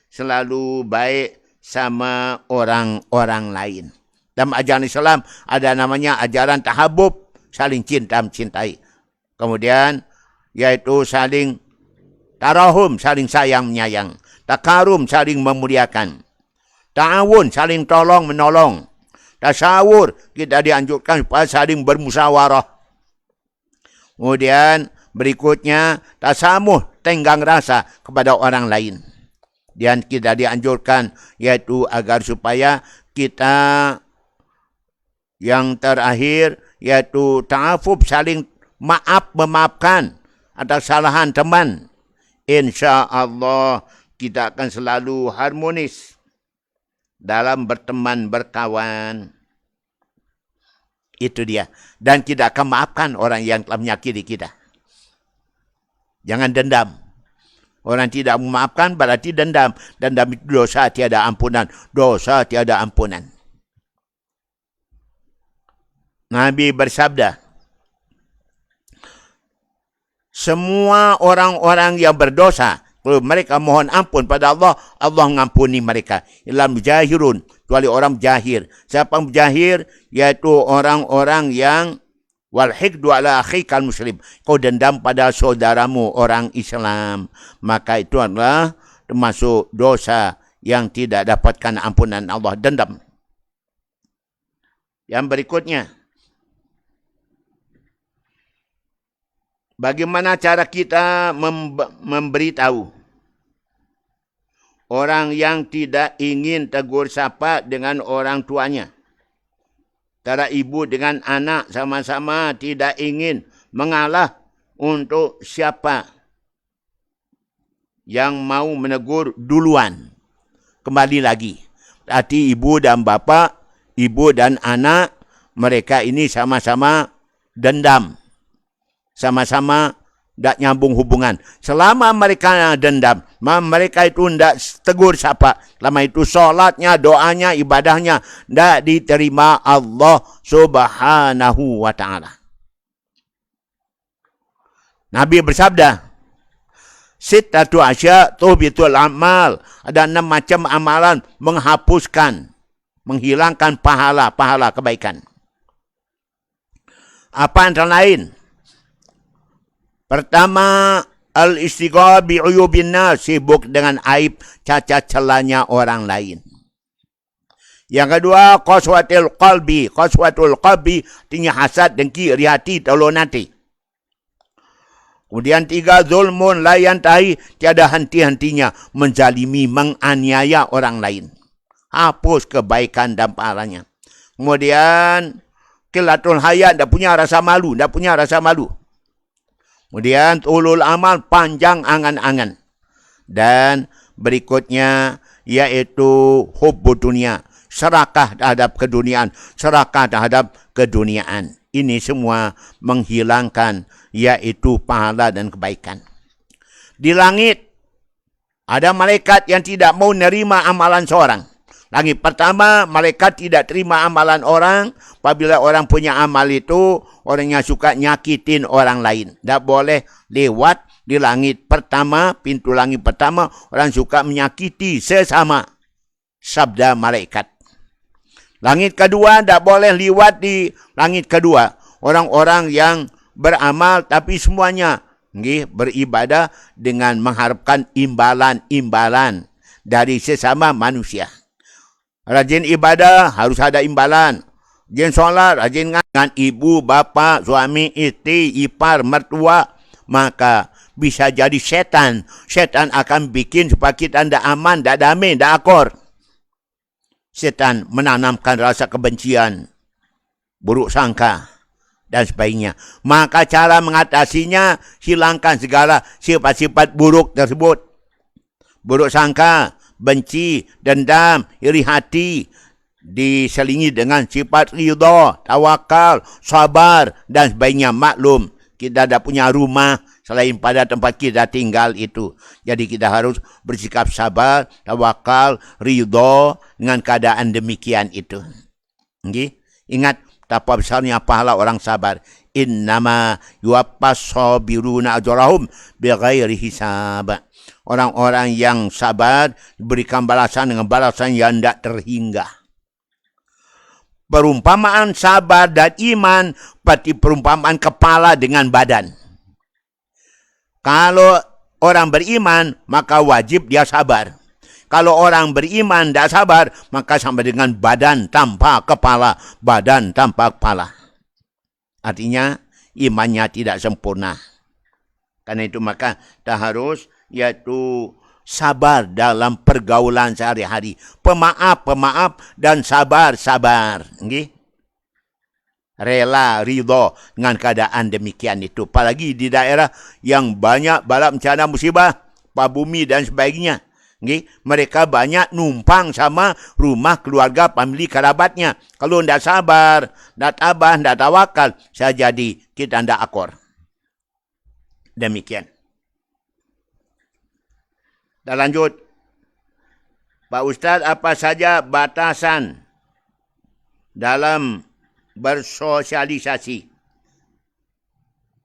selalu baik sama orang-orang lain. Dalam ajaran Islam ada namanya ajaran tahabub, saling cinta mencintai. Kemudian yaitu saling tarahum, saling sayang menyayang. Takarum, saling memuliakan. Ta'awun, saling tolong menolong. Tasawur, kita dianjurkan supaya saling bermusyawarah. Kemudian berikutnya tasamuh, tenggang rasa kepada orang lain. Dan kita dianjurkan yaitu agar supaya kita yang terakhir yaitu ta'afub, saling memaafkan atas kesalahan teman. Insya Allah kita akan selalu harmonis dalam berteman berkawan. Itu dia. Dan kita akan maafkan orang yang telah menyakiti kita. Jangan dendam. Orang tidak memaafkan berarti dendam. Dendam itu dosa tiada ampunan. Dosa tiada ampunan. Nabi bersabda, semua orang-orang yang berdosa, kalau mereka mohon ampun pada Allah, Allah mengampuni mereka. Ilal mujahirun, kecuali orang mujahir. Siapa mujahir? Yaitu orang-orang yang wal hikdu ala akhikal muslim. Kau dendam pada saudaramu orang Islam. Maka itu adalah termasuk dosa yang tidak dapatkan ampunan Allah. Dendam. Yang berikutnya, bagaimana cara kita memberitahu orang yang tidak ingin tegur sapa dengan orang tuanya? Antara ibu dengan anak sama-sama tidak ingin mengalah untuk siapa yang mau menegur duluan. Kembali lagi. Berarti ibu dan bapa, ibu dan anak, mereka ini sama-sama dendam. Sama-sama tak nyambung hubungan. Selama mereka dendam, mereka itu tidak tegur sapa. Selama itu solatnya, doanya, ibadahnya tak diterima Allah Subhanahu wa ta'ala. Nabi bersabda, Sittatu asya tuhbitul amal. Ada 6 macam amalan menghapuskan, menghilangkan pahala kebaikan. Apa antara lain? Pertama, al-istighfar bi'uyubin nas, sibuk dengan aib cacat celanya orang lain. Yang kedua, qaswatul qalbi. Qaswatul qalbi, artinya hasad, dengki, iri hati, tolong nanti. Kemudian 3, zulmun la yantahi, tiada henti-hentinya menzalimi, menganiaya orang lain. Hapus kebaikan dan pahalanya. Kemudian qillatul haya, tak punya rasa malu, Kemudian ulul amal, panjang angan-angan. Dan berikutnya yaitu hubbud dunia, serakah terhadap keduniaan, Ini semua menghilangkan yaitu pahala dan kebaikan. Di langit ada malaikat yang tidak mau menerima amalan seorang. Langit pertama, malaikat tidak terima amalan orang. Apabila orang punya amal itu, orangnya suka nyakitin orang lain. Tak boleh lewat di langit pertama, pintu langit pertama, orang suka menyakiti sesama. Sabda malaikat. Langit kedua, tak boleh lewat di langit kedua. Orang-orang yang beramal tapi semuanya beribadah dengan mengharapkan imbalan-imbalan dari sesama manusia. Rajin ibadah harus ada imbalan. Rajin solat, rajin dengan ibu, bapa, suami, istri, ipar, mertua. Maka bisa jadi setan. Setan akan bikin supaya kita tidak aman, tidak damai, tidak akor. Setan menanamkan rasa kebencian, buruk sangka, dan sebagainya. Maka cara mengatasinya, hilangkan segala sifat-sifat buruk tersebut. Buruk sangka, benci, dendam, iri hati, diselingi dengan sifat ridha, tawakal, sabar, dan sebagainya. Maklum, kita tidak punya rumah selain pada tempat kita tinggal itu. Jadi kita harus bersikap sabar, tawakal, ridha dengan keadaan demikian itu. Ingat, betapa besarnya pahala orang sabar. Innama yuwaffas sabiruna ajrahum bighairi hisab. Orang-orang yang sabar diberikan balasan dengan balasan yang tidak terhingga. Perumpamaan sabar dan iman seperti perumpamaan kepala dengan badan. Kalau orang beriman, maka wajib dia sabar. Kalau orang beriman tidak sabar, maka sama dengan badan tanpa kepala. Badan tanpa kepala. Artinya, imannya tidak sempurna. Karena itu maka kita harus yaitu sabar dalam pergaulan sehari-hari. Pemaaf dan sabar. Rela, ridho dengan keadaan demikian itu. Apalagi di daerah yang banyak bala bencana musibah, gempa bumi dan sebagainya. Mereka banyak numpang sama rumah keluarga, famili, kerabatnya. Kalau tidak sabar, tidak tabah, tidak tawakal, saya jadi kita tidak akor. Demikian. Dah lanjut. Pak Ustaz, apa saja batasan dalam bersosialisasi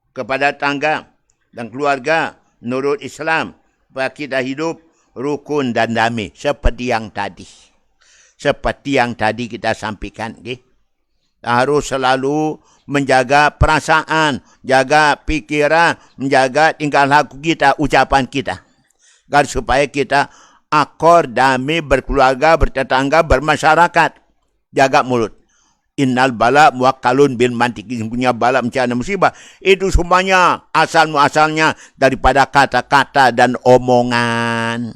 kepada tangga dan keluarga menurut Islam supaya kita hidup rukun dan damai seperti yang tadi. Seperti yang tadi kita sampaikan. Okay? Harus selalu menjaga perasaan, jaga pikiran, menjaga tingkah laku kita, ucapan kita. Agar supaya kita akor, damai, berkeluarga, bertetangga, bermasyarakat. Jaga mulut. Innal bala muwakkalun bil mantik. Punya bala bencana musibah. Itu semuanya asal-muasalnya daripada kata-kata dan omongan.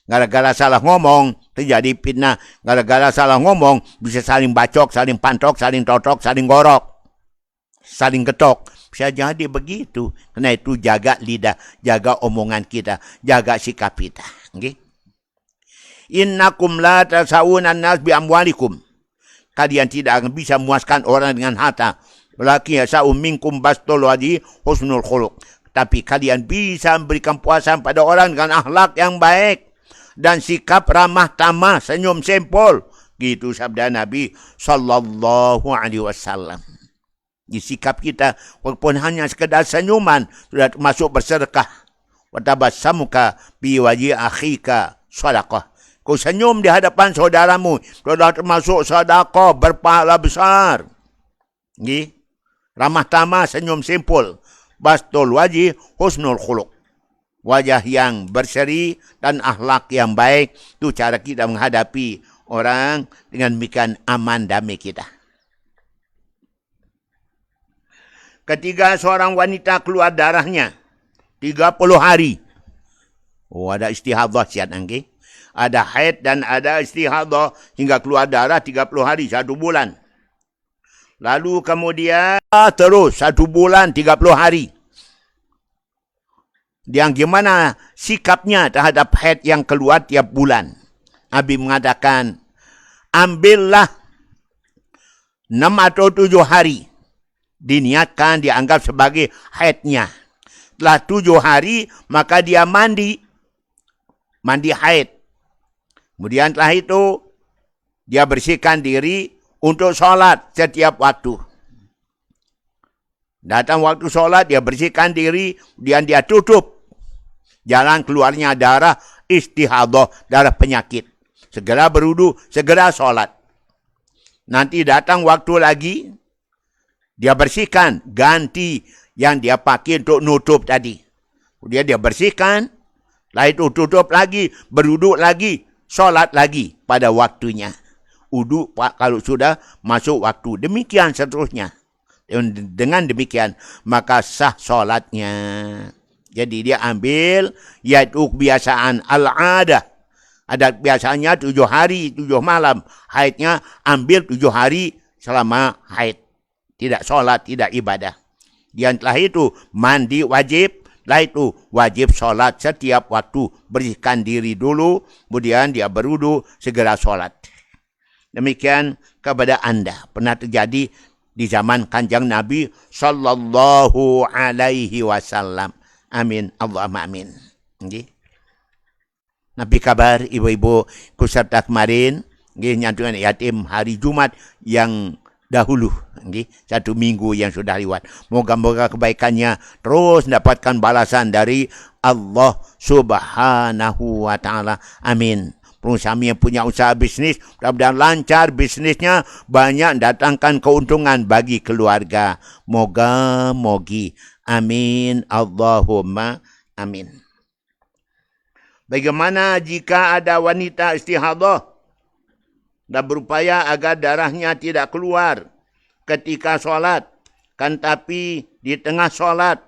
Gara-gara salah ngomong, terjadi fitnah. Gara-gara salah ngomong, bisa saling bacok, saling pantok, saling totok, saling gorok. Saling ketok. Bisa jadi begitu. Karena itu jaga lidah, jaga omongan kita, jaga sikap kita. Okay? Innakum la tasawunan nas bi amwalikum. Kalian tidak akan bisa memuaskan orang dengan harta. Walakin yasa'u minkum bastul wajhi husnul khuluq. Tapi kalian bisa memberikan puasan pada orang dengan akhlak yang baik dan sikap ramah tamah, senyum sempol. Gitu sabda Nabi sallallahu alaihi wasallam. Di sikap kita walaupun hanya sekedar senyuman sudah termasuk bersedekah. Wa tabassamuka bi wajhi akhika shadaqah. Kau senyum di hadapan saudaramu sudah termasuk sedekah berpahala besar. Nggih. Ramah tamah, senyum simpul. Bastul wajhi husnul khuluq. Wajah yang berseri dan akhlak yang baik. Itu cara kita menghadapi orang dengan demikian aman damai kita. Ketika seorang wanita keluar darahnya 30 hari. Oh, ada istihadah siat angge. Ada haid dan ada istihadah hingga keluar darah 30 hari, 1 bulan. Lalu kemudian terus 1 bulan 30 hari. Yang gimana sikapnya terhadap haid yang keluar tiap bulan? Nabi mengatakan, ambillah 6 atau 7 hari. Diniatkan, dianggap sebagai haidnya. Setelah 7 hari, maka dia mandi. Mandi haid. Kemudian setelah itu, dia bersihkan diri untuk sholat setiap waktu. Datang waktu sholat, dia bersihkan diri, kemudian dia tutup jalan keluarnya darah istihadah, darah penyakit. Segera berwudu, segera sholat. Nanti datang waktu lagi, dia bersihkan, ganti yang dia pakai untuk nutup tadi. Kemudian dia bersihkan, setelah itu tutup lagi, berwudu lagi, sholat lagi pada waktunya. Wudu kalau sudah masuk waktu. Demikian seterusnya. Dengan demikian, maka sah sholatnya. Jadi dia ambil, yaitu kebiasaan al-adah. Ada biasanya 7 hari, 7 malam. Haidnya ambil 7 hari selama haid. Tidak sholat, tidak ibadah. Dan setelah itu, mandi wajib. Setelah itu, wajib sholat setiap waktu. Bersihkan diri dulu, kemudian dia berwudu, segera sholat. Demikian kepada anda. Pernah terjadi di zaman kanjeng Nabi sallallahu alaihi wasallam. Amin. Allahumma amin. Okay. Nabi kabar ibu-ibu kuserta kemarin. Okay, nyantungan yatim hari Jumat yang dahulu. Okay, 1 minggu yang sudah lewat. Moga-moga kebaikannya terus mendapatkan balasan dari Allah subhanahu wa ta'ala. Amin. Pengusaha yang punya usaha bisnis, mudah-mudahan lancar bisnisnya, banyak datangkan keuntungan bagi keluarga. Moga-mogi. Amin. Allahumma amin. Bagaimana jika ada wanita istihadah dan berupaya agar darahnya tidak keluar ketika sholat, kan tapi di tengah sholat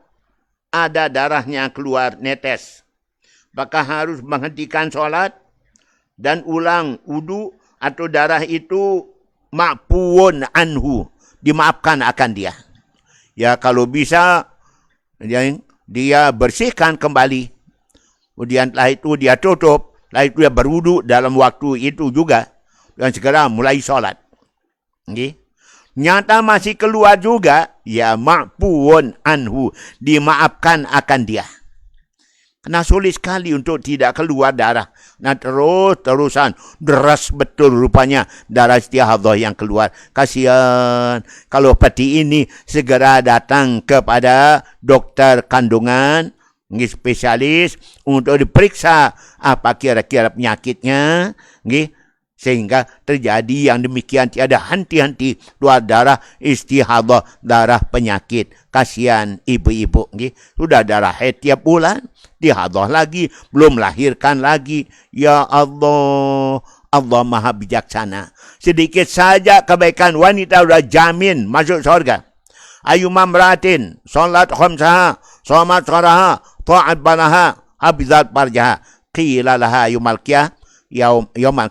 ada darahnya keluar netes. Maka harus menghentikan sholat dan ulang wudu atau darah itu ma'fuun anhu, dimaafkan akan dia. Ya kalau bisa dia bersihkan kembali. Kemudian setelah itu dia tutup, setelah itu dia berwudu dalam waktu itu juga dan segera mulai sholat. Okay. Nyata masih keluar juga, ya ma'fuun anhu, dimaafkan akan dia. Kena sulit sekali untuk tidak keluar darah. Nah terusan deras betul rupanya darah istihadah yang keluar. Kasihan. Kalau peti ini segera datang kepada dokter kandungan, spesialis untuk diperiksa apa kira-kira penyakitnya, sehingga terjadi yang demikian tiada henti-henti keluar darah istihadah, darah penyakit. Kasihan ibu-ibu, sudah darah haid tiap bulan, dihadah lagi, belum melahirkan lagi. Ya Allah, Allah Maha Bijaksana. Sedikit saja kebaikan wanita sudah jamin masuk surga. Ayyuma mratin salat khamsaha, shamat sharaha, ta'at banaha, hafizat farjaha, qila laha yaumal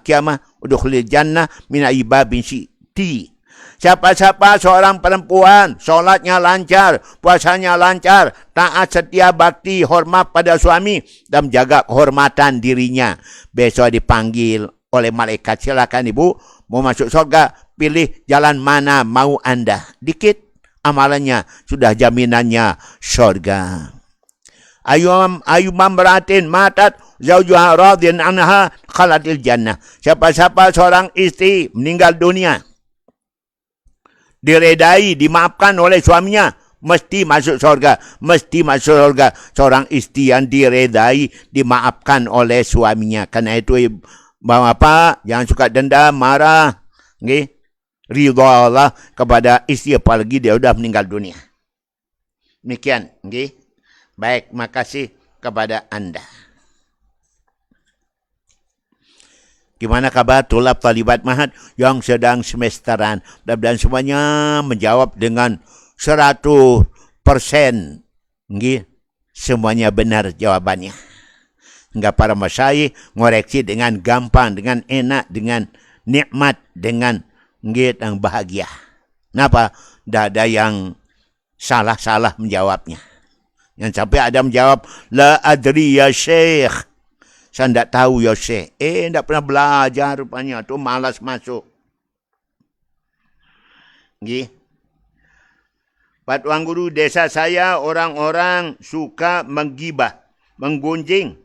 qiyamah udkhulil jannah min aybabin syi'ti. Siapa-siapa seorang perempuan, solatnya lancar, puasanya lancar, taat setia bakti, hormat pada suami, dan menjaga kehormatan dirinya, besok dipanggil oleh malaikat, silakan ibu, mau masuk surga, pilih jalan mana mau anda. Dikit amalannya, sudah jaminannya surga. Ayyumam beratin matat zaujuha radin anha khalatil jannah. Siapa-siapa seorang istri meninggal dunia, diredai, dimaafkan oleh suaminya, mesti masuk surga. Mesti masuk surga. Seorang istri yang diredai, dimaafkan oleh suaminya. Karena itu, Bapak, jangan suka dendam, marah. Ridha Allah kepada istri, apalagi dia sudah meninggal dunia. Demikian. Baik, makasih kepada anda. Gimana kabar tulab talibat mahat yang sedang semesteran? Dan semuanya menjawab dengan 100%. Semuanya benar jawabannya. Hingga para masyayikh ngoreksi dengan gampang, dengan enak, dengan nikmat, dengan yang bahagia. Kenapa? Tidak ada yang salah-salah menjawabnya. Yang sampai ada menjawab, la adri ya syekh. Saya tidak tahu ya Syekh. Tidak pernah belajar rupanya. Tu malas masuk. Pak Tuan Guru, desa saya orang-orang suka menggibah, menggunjing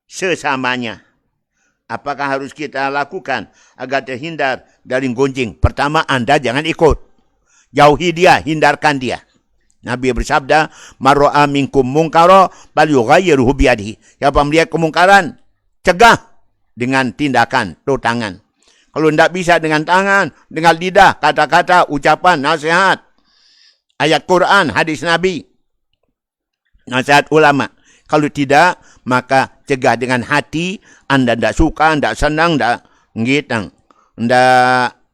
sesamanya. Apakah harus kita lakukan agar terhindar dari gunjing? Pertama, anda jangan ikut. Jauhi dia, hindarkan dia. Nabi bersabda, "Mar'a minkum munkara falyughayyirhu biyadihi." Siapa melihat kemungkaran, cegah dengan tindakan, tangan. Kalau tidak bisa dengan tangan, dengan lidah, kata-kata, ucapan, nasihat, ayat Quran, hadis Nabi, nasihat ulama. Kalau tidak, maka cegah dengan hati. Anda tidak suka, tidak senang, tidak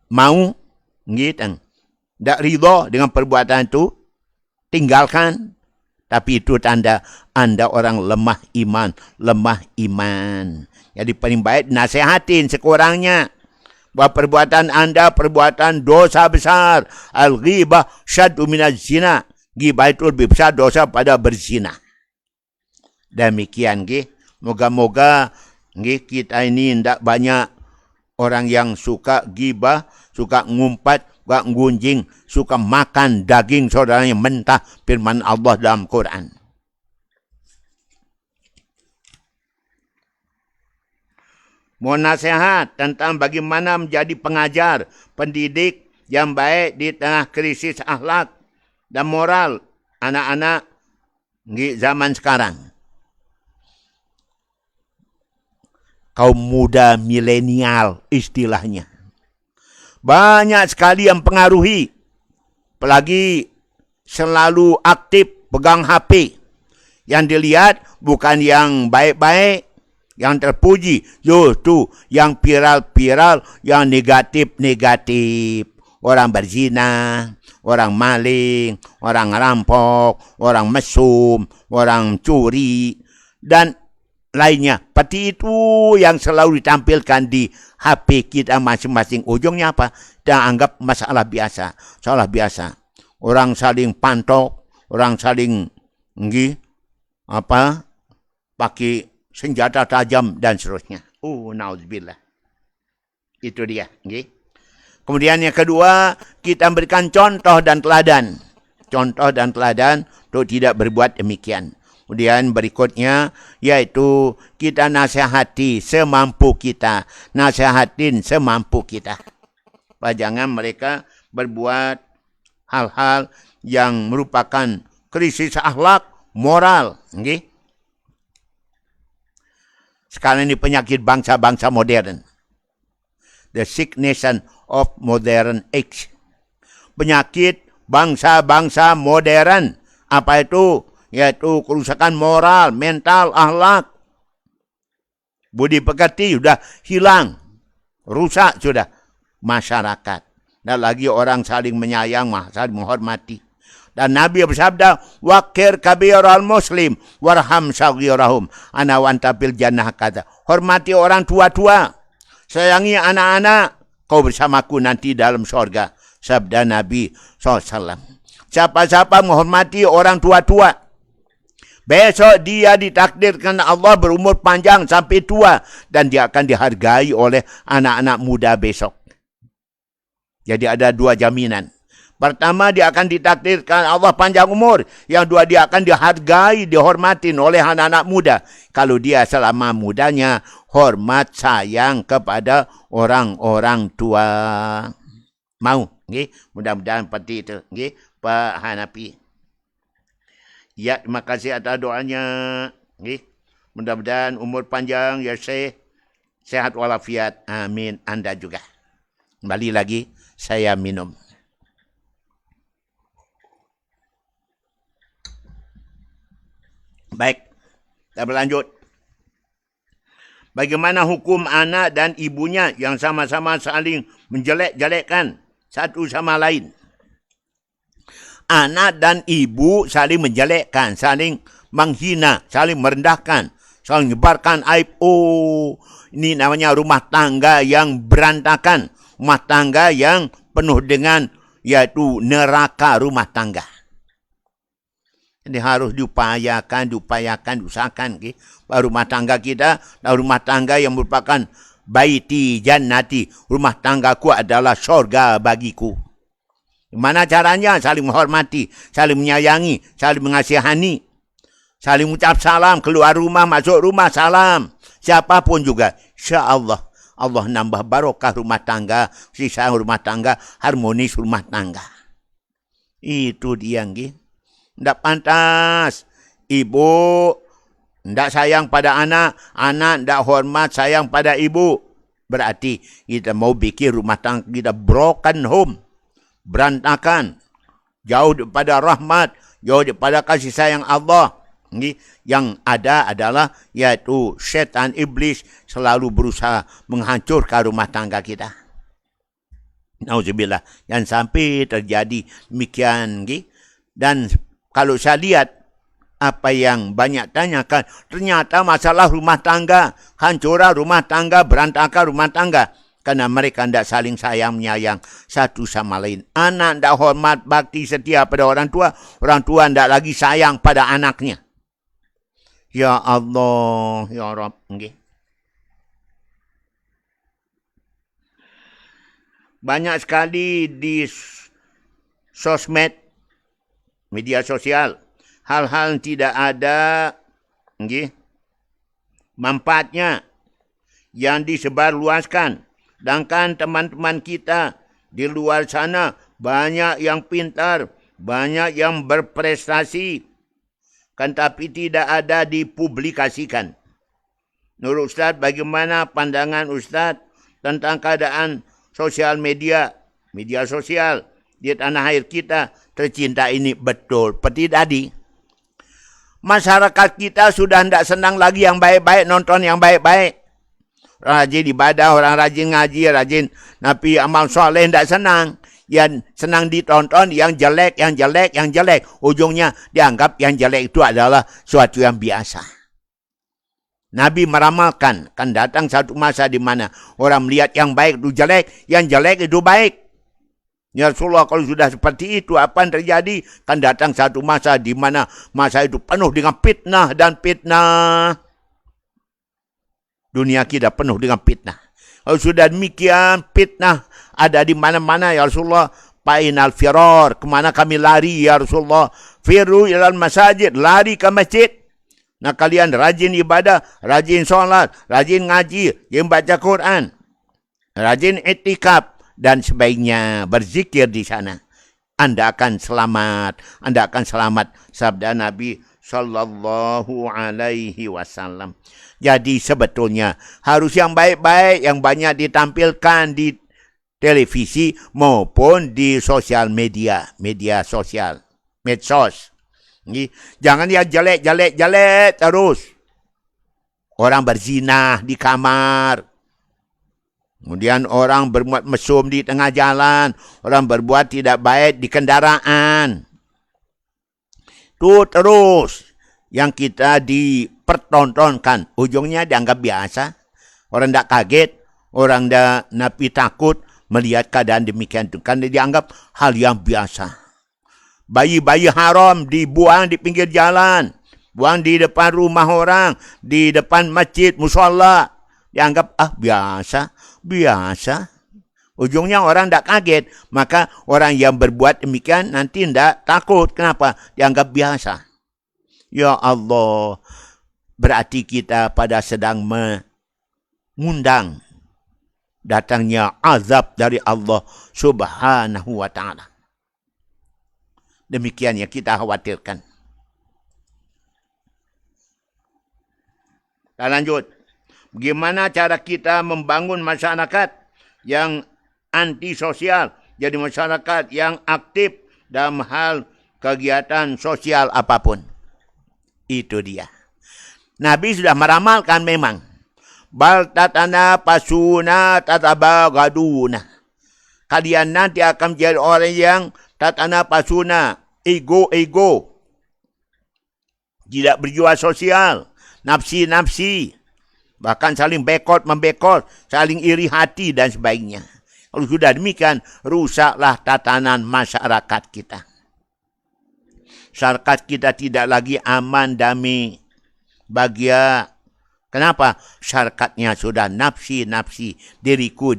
mau, tidak ridha dengan perbuatan itu, tinggalkan. Tapi itu tanda anda orang lemah iman. Jadi paling baik nasihatin sekurangnya. Bahwa perbuatan anda perbuatan dosa besar. Al-ghibah syaddu minaz zina. Ghibah itu lebih besar dosa pada berzina. Demikian. Moga-moga kita ini tidak banyak orang yang suka ghibah, suka ngumpat, suka ngunjing, suka makan daging saudaranya mentah, firman Allah dalam Quran. Mohon nasihat tentang bagaimana menjadi pengajar, pendidik yang baik di tengah krisis akhlak dan moral anak-anak di zaman sekarang. Kaum muda milenial istilahnya. Banyak sekali yang pengaruhi. Apalagi selalu aktif pegang HP. Yang dilihat bukan yang baik-baik, yang terpuji. Justru yang viral-viral, yang negatif-negatif. Orang berzina, orang maling, orang rampok, orang mesum, orang curi, dan lainnya. Seperti itu yang selalu ditampilkan di HP kita masing-masing. Ujungnya apa? Kita anggap masalah biasa. Salah biasa. Orang saling pantok, orang saling pakai senjata tajam dan seterusnya. Nauzubillah. Itu dia. Kemudian yang kedua, kita berikan contoh dan teladan. Contoh dan teladan untuk tidak berbuat demikian. Kemudian berikutnya yaitu kita nasihati semampu kita. Nasihatin semampu kita. Jangan mereka berbuat hal-hal yang merupakan krisis akhlak moral. Okay? Sekarang ini penyakit bangsa-bangsa modern. The sickness of modern age. Penyakit bangsa-bangsa modern. Apa itu? Yaitu kerusakan moral, mental, akhlak. Budi pekerti sudah hilang. Rusak sudah masyarakat. Dan lagi orang saling menyayang, saling menghormati. Dan Nabi bersabda, Wakir kabiral muslim, warham saghirahum, ana wantapil jannah kata. Hormati orang tua-tua. Sayangi anak-anak. Kau bersamaku nanti dalam surga. Sabda Nabi SAW. Siapa-siapa menghormati orang tua-tua, besok dia ditakdirkan Allah berumur panjang sampai tua. Dan dia akan dihargai oleh anak-anak muda besok. Jadi ada dua jaminan. Pertama, dia akan ditakdirkan Allah panjang umur. Yang dua, dia akan dihargai, dihormatin oleh anak-anak muda. Kalau dia selama mudanya hormat, sayang kepada orang-orang tua. Mau? Okay? Mudah-mudahan seperti itu. Okay? Pak Hanafi. Ya, terima kasih atas doanya. Mudah-mudahan umur panjang, ya Syekh. Sehat walafiat. Amin. Anda juga. Kembali lagi, saya minum. Baik, kita berlanjut. Bagaimana hukum anak dan ibunya yang sama-sama saling menjelek-jelekkan satu sama lain? Anak dan ibu saling menjelekkan, saling menghina, saling merendahkan, saling menyebarkan aib. Oh, ini namanya rumah tangga yang berantakan. Rumah tangga yang penuh dengan yaitu neraka rumah tangga. Jadi harus diusahakan. Okay? Rumah tangga kita, rumah tangga yang merupakan baiti jannati. Rumah tanggaku adalah syurga bagiku. Gimana caranya? Saling menghormati, saling menyayangi, saling mengasihani, saling mengucap salam, keluar rumah, masuk rumah, salam. Siapapun juga, insya-Allah Allah nambah barokah rumah tangga, sisa rumah tangga, harmonis rumah tangga. Itu dia, nggih. Tidak pantas ibu tidak sayang pada anak, anak tidak hormat sayang pada ibu. Berarti kita mau bikin rumah tangga kita broken home. Berantakan, jauh daripada rahmat, jauh daripada kasih sayang Allah. Yang ada adalah yaitu setan iblis selalu berusaha menghancurkan rumah tangga kita. Nauzubillah, yang sampai terjadi demikian. Dan kalau saya lihat apa yang banyak tanyakan, ternyata masalah rumah tangga, hancuran rumah tangga, berantakan rumah tangga. Karena mereka tidak saling sayang menyayang satu sama lain. Anak tidak hormat bakti setia pada orang tua tidak lagi sayang pada anaknya. Ya Allah, ya Rabb. Okay. Banyak sekali di sosmed, media sosial, hal-hal tidak ada manfaatnya yang disebarluaskan. Sedangkan teman-teman kita di luar sana banyak yang pintar, banyak yang berprestasi, kan tapi tidak ada dipublikasikan. Menurut Ustaz, bagaimana pandangan Ustaz tentang keadaan sosial media sosial di tanah air kita tercinta ini? Betul, seperti tadi. Masyarakat kita sudah tidak senang lagi yang baik-baik, nonton yang baik-baik. Rajin ibadah, orang rajin ngaji, rajin nabi amal soleh, tidak senang. Yang senang ditonton yang jelek. Ujungnya dianggap yang jelek itu adalah suatu yang biasa. Nabi meramalkan, kan datang satu masa di mana orang melihat yang baik itu jelek, yang jelek itu baik. Ya Rasulullah, kalau sudah seperti itu, apa yang terjadi? Kan datang satu masa di mana masa itu penuh dengan fitnah dan fitnah. Dunia kita penuh dengan fitnah. Kalau sudah demikian, fitnah ada di mana-mana, ya Rasulullah. Painal firor, kemana kami lari, ya Rasulullah? Firu ilal masajid, lari ke masjid. Nah, kalian rajin ibadah, rajin solat, rajin ngaji, rajin baca Quran, rajin itikaf dan sebagainya, berzikir di sana. Anda akan selamat. Anda akan selamat. Sabda Nabi Sallallahu Alaihi Wasallam. Jadi sebetulnya harus yang baik-baik, yang banyak ditampilkan di televisi maupun di sosial media, media sosial, medsos. Jangan yang jelek terus. Orang berzina di kamar. Kemudian orang berbuat mesum di tengah jalan. Orang berbuat tidak baik di kendaraan. Itu terus yang kita dipertontonkan. Ujungnya dianggap biasa. Orang tidak kaget. Orang tidak napi takut melihat keadaan demikian itu. Karena dianggap hal yang biasa. Bayi-bayi haram dibuang di pinggir jalan. Buang di depan rumah orang. Di depan masjid, musholla. Dianggap, biasa. Biasa. Ujungnya orang tidak kaget. Maka orang yang berbuat demikian nanti tidak takut. Kenapa? Dianggap biasa. Ya Allah. Berarti kita pada sedang mengundang datangnya azab dari Allah Subhanahu wa ta'ala. Demikian yang kita khawatirkan. Kita lanjut. Bagaimana cara kita membangun masyarakat yang antisosial. Jadi masyarakat yang aktif dalam hal kegiatan sosial apapun. Itu dia. Nabi sudah meramalkan memang. Bal tatana pasuna tatabagaduna. Kalian nanti akan menjadi orang yang tatana pasuna, ego. Tidak berjiwa sosial, nafsi. Bahkan saling membekot, saling iri hati dan sebagainya. Kalau sudah demikian, rusaklah tatanan masyarakat kita. Masyarakat kita tidak lagi aman, damai, bahagia. Kenapa? Masyarakatnya sudah nafsi, diriku.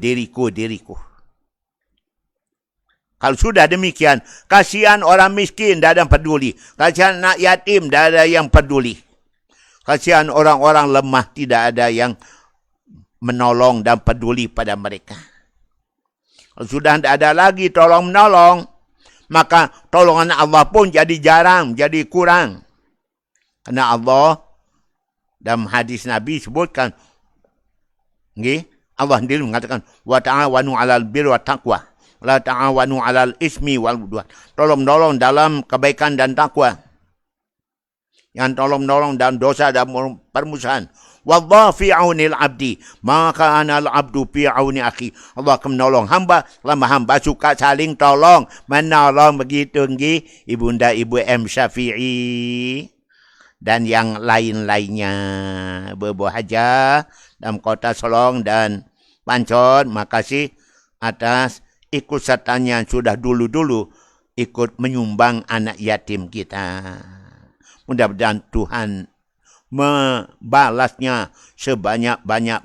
Kalau sudah demikian, kasihan orang miskin, tidak ada yang peduli. Kasihan anak yatim, tidak ada yang peduli. Kasihan orang-orang lemah, tidak ada yang menolong dan peduli pada mereka. Kalau sudah tidak ada lagi tolong-menolong, maka tolongan Allah pun jadi jarang, jadi kurang. Karena Allah, dalam hadis Nabi sebutkan, Allah sendiri mengatakan, wa ta'awanu 'alal birri wat taqwa. La ta'awanu 'alal ismi wal udwan. Tolong-menolong dalam kebaikan dan takwa. Yang tolong-menolong dalam dosa dan permusuhan. Wallahu fi 'aunil 'abdi, maka anal 'abdu fi 'auni akhi. Allah akan menolong hamba selama hamba suka saling tolong, menolong begitu Ibunda Ibu M Syafi'i dan yang lain-lainnya. Berbuah haja dalam kota Solong dan Pancon. Makasih atas ikut sertanya sudah dulu-dulu ikut menyumbang anak yatim kita. Mudah-mudahan Tuhan membalasnya sebanyak-banyak.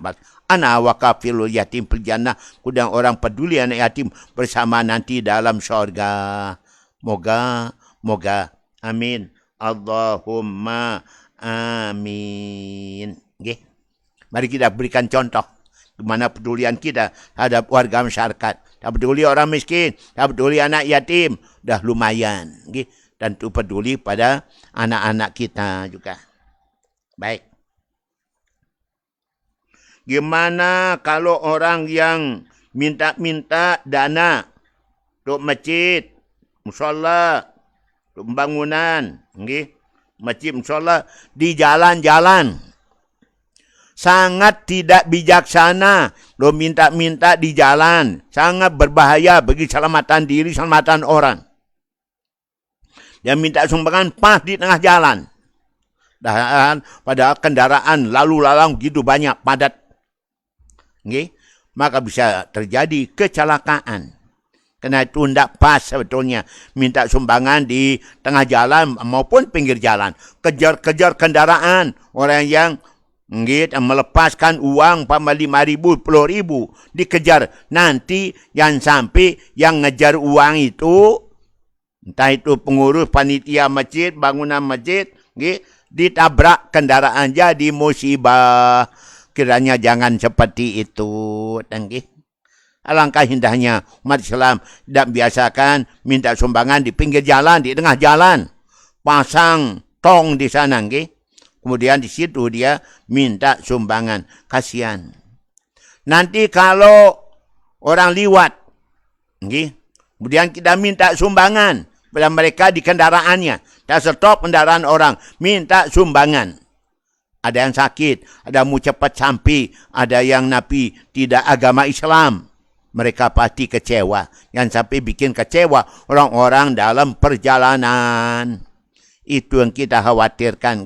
Ana wa kafilul yatim fil jannah. Kudang orang peduli anak yatim bersama nanti dalam syurga. Moga. Amin. Allahumma amin. Okay. Mari kita berikan contoh bagaimana pedulian kita terhadap warga masyarakat. Tak peduli orang miskin, tak peduli anak yatim, dah lumayan. Okay. Dan itu peduli pada anak-anak kita juga. Baik. Gimana kalau orang yang minta dana untuk masjid, musholla, untuk pembangunan, masjid, musholla di jalan-jalan. Sangat tidak bijaksana lo minta di jalan. Sangat berbahaya bagi keselamatan diri, keselamatan orang. Dia minta sumbangan pas di tengah jalan. Dan padahal kendaraan lalu lalang begitu banyak, padat. Maka bisa terjadi kecelakaan. Karena itu tidak pas sebetulnya minta sumbangan di tengah jalan maupun pinggir jalan. Kejar-kejar kendaraan orang yang melepaskan uang pada 5.000, 10.000 dikejar. Nanti yang sampai yang ngejar uang itu, entah itu pengurus panitia masjid, bangunan masjid, ditabrak kendaraan jadi musibah. Kiranya jangan seperti itu. Tanggi. Alangkah indahnya umat Islam tidak biasakan minta sumbangan di pinggir jalan, di tengah jalan. Pasang tong di sana. Kemudian di situ dia minta sumbangan. Kasihan. Nanti kalau orang liwat, kemudian kita minta sumbangan pada mereka di kendaraannya. Kita stop kendaraan orang, minta sumbangan. Ada yang sakit, ada yang mau cepat sampai, ada yang napi tidak agama Islam. Mereka pasti kecewa. Yang sampai bikin kecewa orang-orang dalam perjalanan. Itu yang kita khawatirkan.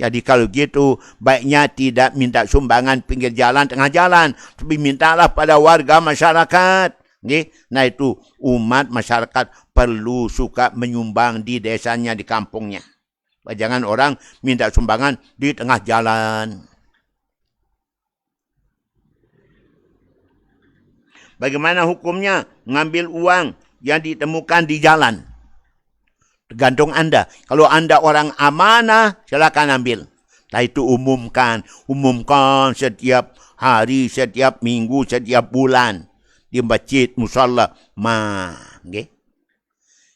Jadi kalau gitu, baiknya tidak minta sumbangan pinggir jalan, tengah jalan. Tapi mintalah pada warga masyarakat. Nah itu umat masyarakat perlu suka menyumbang di desanya, di kampungnya. Jangan orang minta sumbangan di tengah jalan. Bagaimana hukumnya mengambil uang yang ditemukan di jalan? Tergantung Anda. Kalau Anda orang amanah, silakan ambil. Nah itu umumkan setiap hari, setiap minggu, setiap bulan di masjid, musalla.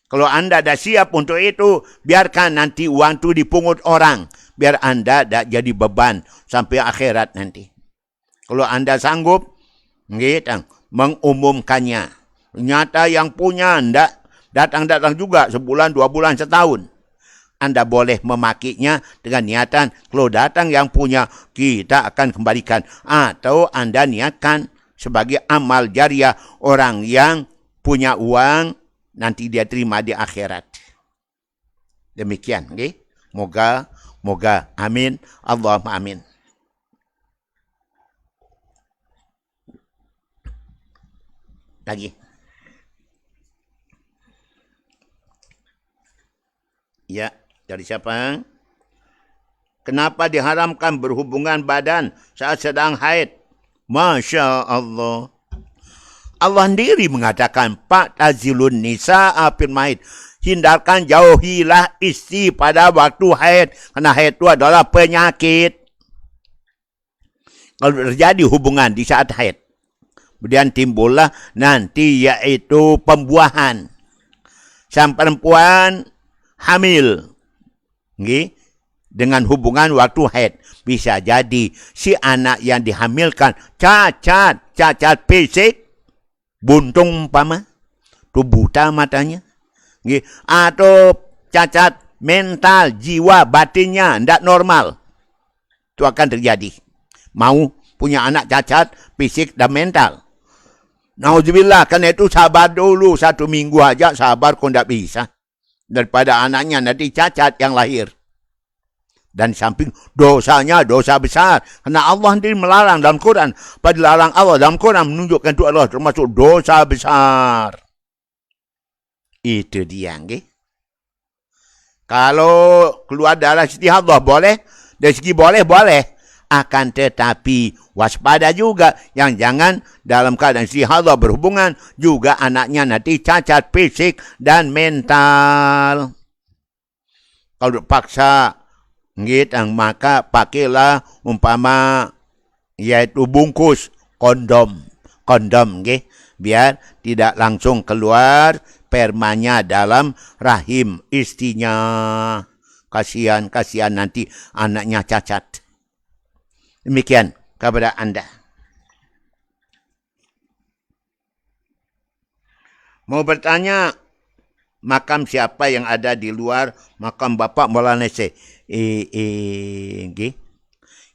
Kalau Anda dah siap untuk itu, biarkan nanti uang itu dipungut orang. Biar Anda tak jadi beban sampai akhirat nanti. Kalau Anda sanggup, mengumumkannya. Ternyata yang punya tidak datang-datang juga sebulan, 2 bulan, setahun. Anda boleh memakinya dengan niatan, kalau datang yang punya, kita akan kembalikan. Atau Anda niatkan sebagai amal jariah orang yang punya uang, nanti dia terima di akhirat. Demikian. Moga, amin. Allahumma amin. Lagi. Ya, dari siapa? Kenapa diharamkan berhubungan badan saat sedang haid? Masya Allah. Allah sendiri mengatakan, Fa'tazilun nisa'a fil mahid. Hindarkan, jauhilah istri pada waktu haid. Karena haid itu adalah penyakit. Kalau terjadi hubungan di saat haid, kemudian timbullah nanti yaitu pembuahan. Sang perempuan hamil. Dengan hubungan waktu haid. Bisa jadi si anak yang dihamilkan cacat fisik. Buntung umpama, tu buta matanya, atau cacat mental, jiwa, batinnya, tidak normal. Itu akan terjadi. Mau punya anak cacat, fisik dan mental. Nauzubillah, karena itu sabar dulu 1 minggu aja, sabar kok tidak bisa. Daripada anaknya nanti cacat yang lahir. Dan samping dosanya dosa besar. Karena Allah sendiri melarang dalam Quran. Pada larang Allah dalam Quran menunjukkan itu adalah termasuk dosa besar. Itu dia. Kalau keluar darah istihadah boleh. Dari segi boleh. Akan tetapi waspada juga. Yang jangan dalam keadaan istihadah berhubungan. Juga anaknya nanti cacat fisik dan mental. Kalau paksa, maka pakailah umpama yaitu bungkus kondom, biar tidak langsung keluar spermanya dalam rahim istrinya. Kasihan nanti anaknya cacat. Demikian kepada Anda. Mau bertanya, makam siapa yang ada di luar makam Bapak Maulana Syekh?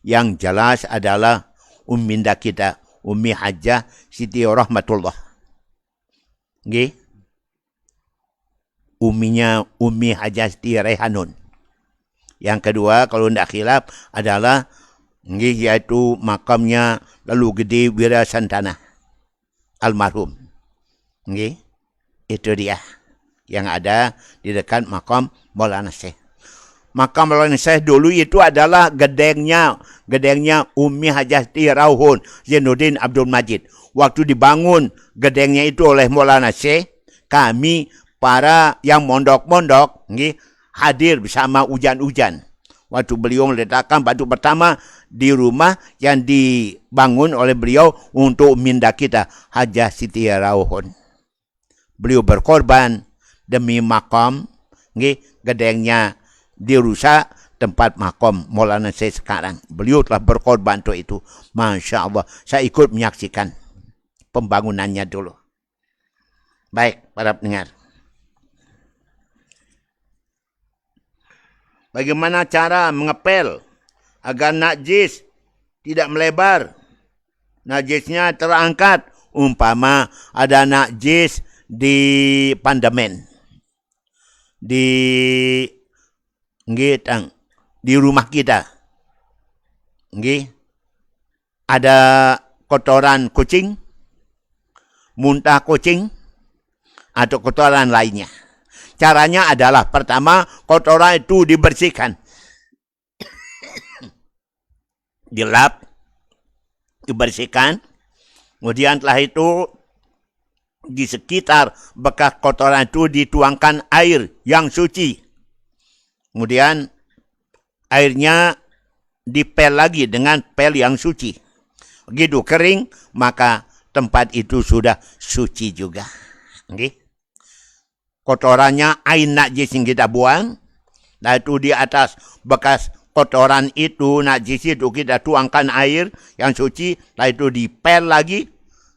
Yang jelas adalah umminda kita, Ummi Hajjah Siti Rahmatullah. Umminya Ummi Hajjah Siti Rehanun. Yang kedua, kalau tidak khilaf, adalah yaitu makamnya Lalu Gede Wira Santana almarhum. Itu dia yang ada di dekat makam Maulana Syekh. Makam Maulana Syekh dulu itu adalah gedengnya Ummi Hajjah Siti Rauhun Zainuddin Abdul Majid. Waktu dibangun gedengnya itu oleh Maulana Syekh, kami para yang mondok-mondok hadir bersama hujan-hujan waktu beliau meletakkan batu pertama di rumah yang dibangun oleh beliau untuk minda kita, Hajah Siti Rauhun. Beliau berkorban demi makam, gedengnya dirusak, tempat makam Maulana Syed sekarang. Beliau telah berkorban untuk itu. Masya Allah, saya ikut menyaksikan pembangunannya dulu. Baik, para pendengar. Bagaimana cara mengepel agar najis tidak melebar? Najisnya terangkat. Umpama ada najis di pandamen, di rumah kita. Ada kotoran kucing, muntah kucing, atau kotoran lainnya. Caranya adalah pertama, kotoran itu dibersihkan. Dilap, dibersihkan. Kemudian setelah itu, di sekitar bekas kotoran itu dituangkan air yang suci. Kemudian, airnya dipel lagi dengan pel yang suci. Begitu kering, maka tempat itu sudah suci juga. Okay? Kotorannya ain najis yang kita buang, dan itu di atas bekas kotoran itu, najis itu kita tuangkan air yang suci, dan itu dipel lagi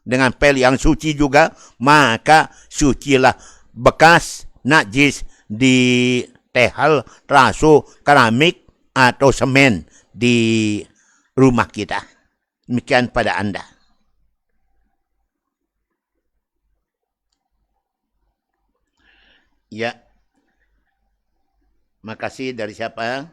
dengan pel yang suci juga, maka sucilah bekas najis di tehal, raso, keramik, atau semen di rumah kita. Demikian pada Anda. Ya. Makasih dari siapa?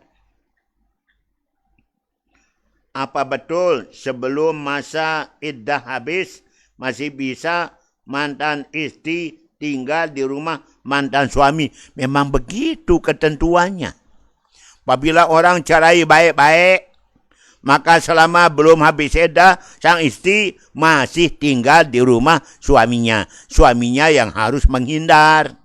Apa betul sebelum masa iddah habis masih bisa mantan istri tinggal di rumah mantan suami? Memang begitu ketentuannya. Apabila orang cerai baik-baik, maka selama belum habis iddah, sang istri masih tinggal di rumah suaminya. Suaminya yang harus menghindar.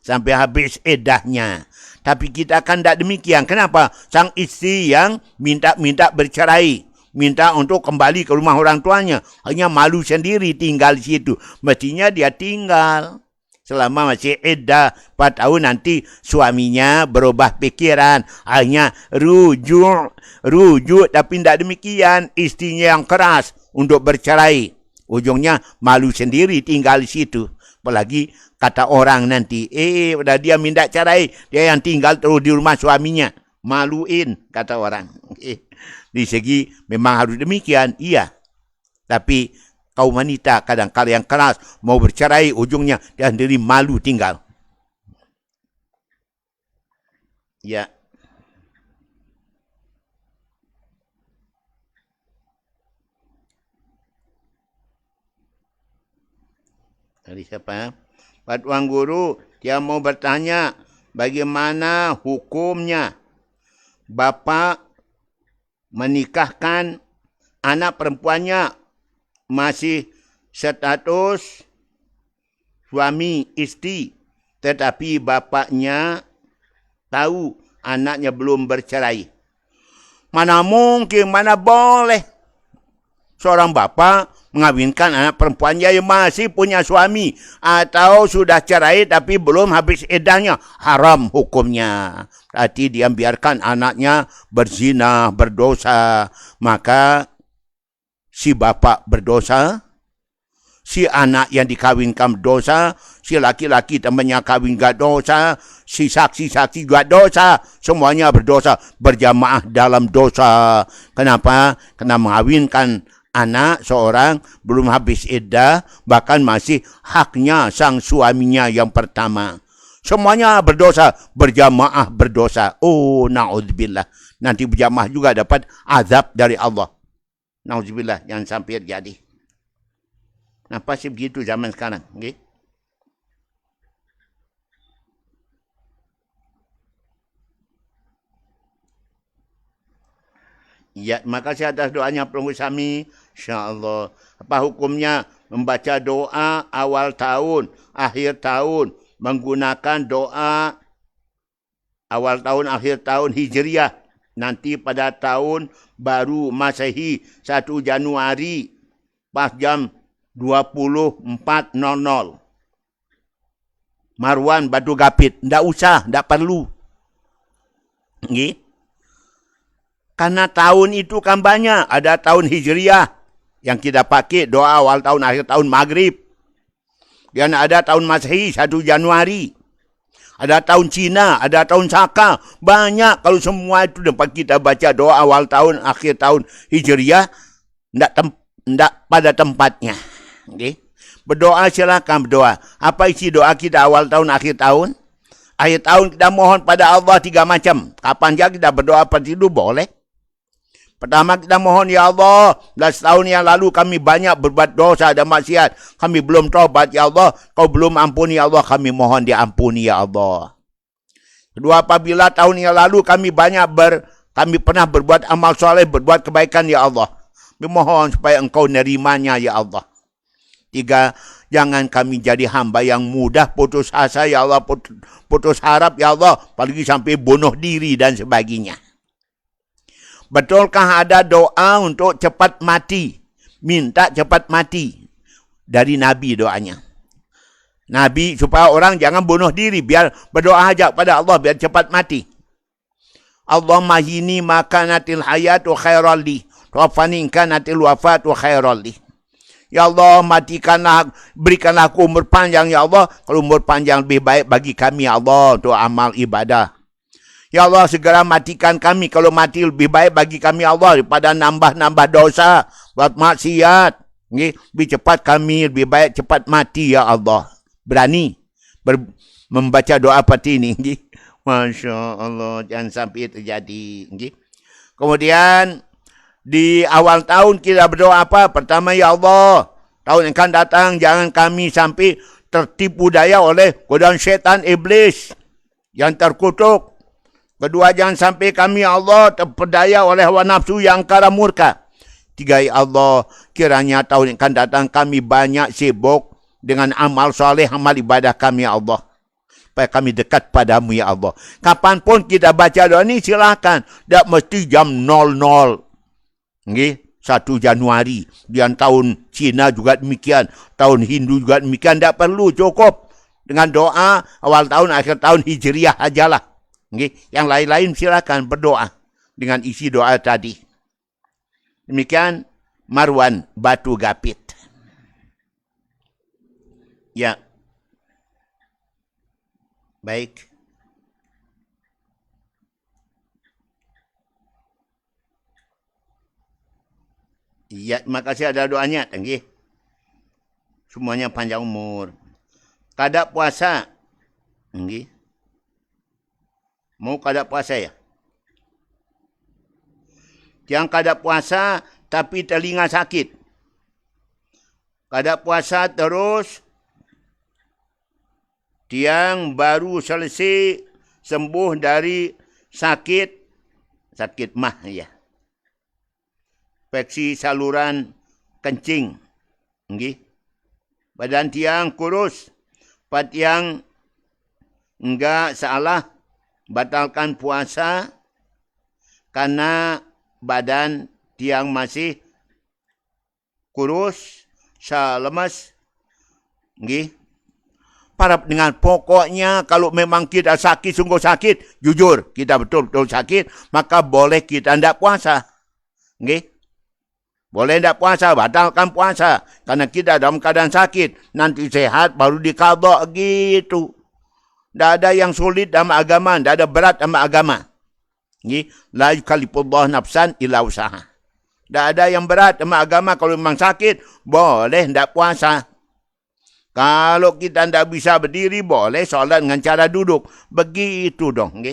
Sampai habis iddahnya. Tapi kita kan tidak demikian. Kenapa? Sang istri yang minta bercerai, minta untuk kembali ke rumah orang tuanya, hanya malu sendiri tinggal di situ. Mestinya dia tinggal selama masih iddah 4 tahun, nanti suaminya berubah pikiran, hanya rujuk, tapi tidak demikian. Istrinya yang keras untuk bercerai, ujungnya malu sendiri tinggal di situ. Apalagi kata orang nanti, udah dia minta cerai, dia yang tinggal terus di rumah suaminya. Maluin, kata orang. Di segi memang harus demikian, iya. Tapi kaum wanita kadang-kadang yang keras, mau bercerai, ujungnya dia sendiri malu tinggal. Ya. Dari siapa? Pak Tuan Guru, dia mau bertanya, bagaimana hukumnya bapa menikahkan anak perempuannya masih status suami istri, tetapi bapaknya tahu anaknya belum bercerai. Mana mungkin, mana boleh seorang bapa mengawinkan anak perempuannya yang masih punya suami atau sudah cerai tapi belum habis iddahnya. Haram hukumnya. Berarti dia biarkan anaknya berzina, berdosa. Maka si bapak berdosa, si anak yang dikawinkan dosa, si laki-laki temannya kawin gak dosa, si saksi-saksi gak dosa, semuanya berdosa, berjamaah dalam dosa. Kenapa? Karena mengawinkan anak seorang belum habis iddah, bahkan masih haknya sang suaminya yang pertama. Semuanya berdosa, berjamaah berdosa. Oh, na'udzubillah. Nanti berjamaah juga dapat azab dari Allah. Na'udzubillah, jangan sampai terjadi. Nah, pasti begitu zaman sekarang. Okay? Ya, makasih atas doanya Pelunggu Sami. InsyaAllah. Apa hukumnya membaca doa awal tahun, akhir tahun, menggunakan doa awal tahun, akhir tahun Hijriah. Nanti pada tahun baru Masehi 1 Januari pas jam 24.00. Marwan Batu Gapit. Tak usah, tak perlu. Okay? Karena tahun itu kan banyak. Ada tahun Hijriah yang kita pakai doa awal tahun, akhir tahun Maghrib. Dan ada tahun Masehi 1 Januari. Ada tahun Cina, ada tahun Saka. Banyak kalau semua itu dapat kita baca doa awal tahun, akhir tahun Hijriah. Tak pada tempatnya. Okay? Berdoa silakan berdoa. Apa isi doa kita awal tahun, akhir tahun? Akhir tahun kita mohon pada Allah 3 macam. Kapan saja kita berdoa pada itu boleh. Pertama kita mohon, ya Allah, 11 tahun yang lalu kami banyak berbuat dosa dan maksiat. Kami belum taubat, ya Allah. Kau belum ampuni, ya Allah. Kami mohon diampuni, ya Allah. Kedua, apabila tahun yang lalu kami pernah berbuat amal soleh, berbuat kebaikan, ya Allah. Kami mohon supaya engkau nerimanya, ya Allah. 3, jangan kami jadi hamba yang mudah putus asa, ya Allah. Putus harap, ya Allah. Apalagi sampai bunuh diri dan sebagainya. Betulkah ada doa untuk cepat mati? Minta cepat mati. Dari Nabi doanya. Nabi supaya orang jangan bunuh diri. Biar berdoa aja pada Allah biar cepat mati. Allahumma hini makanatil hayatu khairalli. Tuafani inkanatil wafatu khairalli. Ya Allah, matikanlah, berikanlah aku umur panjang, ya Allah. Kalau umur panjang lebih baik bagi kami, ya Allah, untuk amal ibadah. Ya Allah, segera matikan kami. Kalau mati lebih baik bagi kami, ya Allah, daripada nambah-nambah dosa, buat maksiat. Lebih cepat kami, lebih baik cepat mati, ya Allah. Berani membaca doa seperti ini. Masya Allah, jangan sampai terjadi. Kemudian, di awal tahun kita berdoa apa? Pertama, ya Allah, tahun yang akan datang jangan kami sampai tertipu daya oleh godaan syaitan iblis yang terkutuk. Kedua, jangan sampai kami, ya Allah, terpedaya oleh hawa nafsu yang angkara murka. 3, ya Allah, kiranya tahun yang akan datang kami banyak sibuk dengan amal soleh, amal ibadah kami, ya Allah. Supaya kami dekat padamu, ya Allah. Kapanpun kita baca doa ini, silakan. Tak mesti jam 00. 1 Januari. Dan tahun Cina juga demikian. Tahun Hindu juga demikian. Tak perlu, cukup. Dengan doa awal tahun, akhir tahun Hijriah ajalah. Yang lain-lain silakan berdoa. Dengan isi doa tadi. Demikian Marwan Batu Gapit. Ya. Baik. Ya, terima kasih ada doanya. Tanggi. Semuanya panjang umur. Kada puasa. Tanggi. Mau kada puasa ya? Yang kada puasa tapi telinga sakit. Kada puasa terus. Tiang baru selesai sembuh dari sakit mah ya. Infeksi saluran kencing. Badan tiang kurus. Pat yang enggak salah batalkan puasa karena badan tiang masih kurus, lemas. Para dengan pokoknya kalau memang kita sakit, sungguh sakit, jujur kita betul-betul sakit, maka boleh kita tidak puasa. Boleh tidak puasa, batalkan puasa. Karena kita dalam keadaan sakit, nanti sehat baru dikabok gitu. Tidak ada yang sulit dalam agama, tidak ada berat dalam agama. La yukallifullahu nafsan illa usaha. Tidak ada yang berat dalam agama, kalau memang sakit, boleh tidak puasa. Kalau kita tidak bisa berdiri, boleh solat dengan cara duduk. Begitu dong.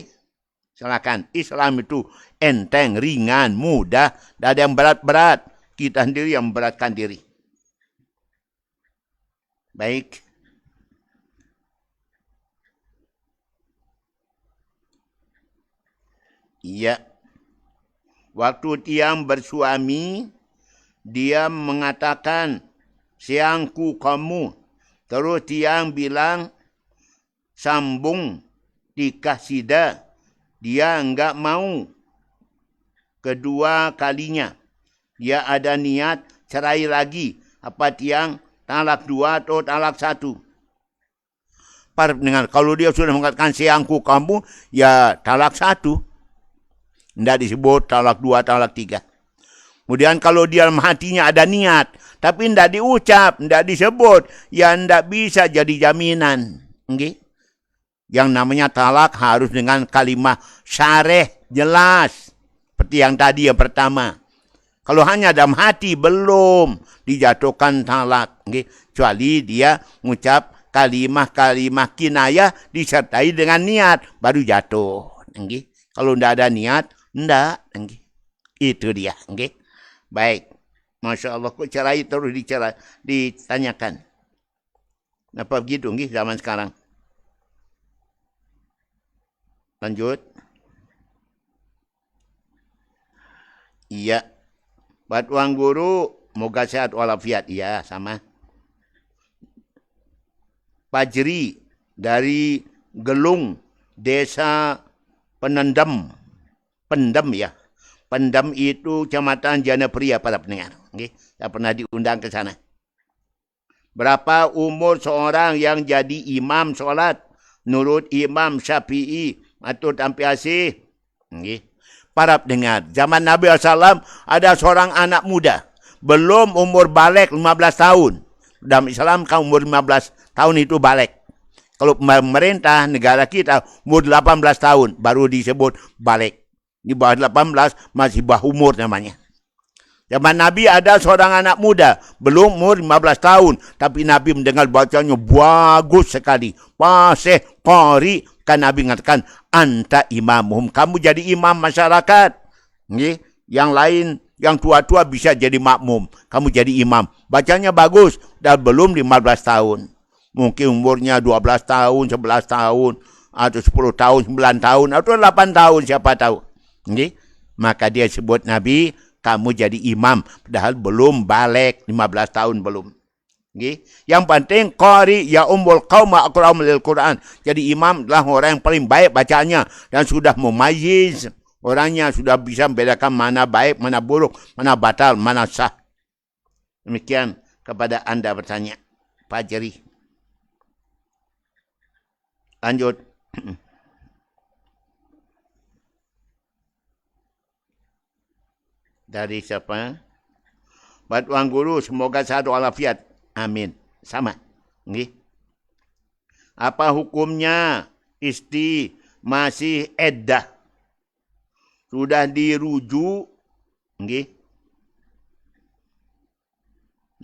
Silakan. Islam itu enteng, ringan, mudah. Tidak ada yang berat-berat. Kita sendiri yang memberatkan diri. Baik. Iya. Waktu tiang bersuami, dia mengatakan, siangku kamu. Terus tiang bilang, sambung di kasida dia enggak mau kedua kalinya, dia ada niat cerai lagi, apa tiang talak 2 atau talak 1. Para pendengar, kalau dia sudah mengatakan sayangku kamu, ya talak 1. Tidak disebut talak 2, talak 3. Kemudian kalau dia dalam hatinya ada niat, tapi tidak diucap, tidak disebut, ya tidak bisa jadi jaminan. Okay? Yang namanya talak harus dengan kalimat syarih, jelas. Seperti yang tadi yang pertama. Kalau hanya dalam hati, belum dijatuhkan talak. Okay? Kecuali dia mengucap kalimah-kalimah kinayah disertai dengan niat, baru jatuh. Okay? Kalau tidak ada niat, tidak. Okay? Itu dia. Okay? Baik. Masya Allah, kok cerai terus ditanyakan. Kenapa begitu zaman sekarang? Lanjut. Iya. Buat Tuan Guru, moga sehat walafiat. Iya, sama. Pajri dari Gelung, Desa Penendam. Pendem ya. Pendem itu Kecamatan Janapria, para pendengar. Okay? Saya pernah diundang ke sana. Berapa umur seorang yang jadi imam solat? Menurut Imam Syafi'i atau Tampi Asih. Okay? Para pendengar, zaman Nabi SAW ada seorang anak muda. Belum umur balik 15 tahun. Dalam Islam kan umur 15 tahun itu balik. Kalau pemerintah negara kita umur 18 tahun baru disebut balik. Di bawah 18 masih bawah umur namanya. Zaman Nabi ada seorang anak muda, belum umur 15 tahun. Tapi Nabi mendengar bacanya bagus sekali. Fasih, qari. Kan Nabi mengatakan, anta imamuhum. Kamu jadi imam masyarakat. Yang lain, yang tua-tua bisa jadi makmum. Kamu jadi imam. Bacanya bagus. Dan belum 15 tahun. Mungkin umurnya 12 tahun, 11 tahun. Atau 10 tahun, 9 tahun. Atau 8 tahun, siapa tahu. Maka dia sebut Nabi, kamu jadi imam. Padahal belum balik, 15 tahun belum. Yang penting, qari ya ummul qauma aqra'um lil Quran. Jadi imam adalah orang yang paling baik bacanya. Dan sudah mumayyiz. Orangnya sudah bisa membedakan mana baik, mana buruk, mana batal, mana sah. Demikian kepada Anda bertanya. Fajri. Lanjut. Dari siapa? Buat Tuan Guru, semoga sehat walafiat. Amin. Sama. Okay. Apa hukumnya istri masih eddah? Sudah dirujuk. Okay.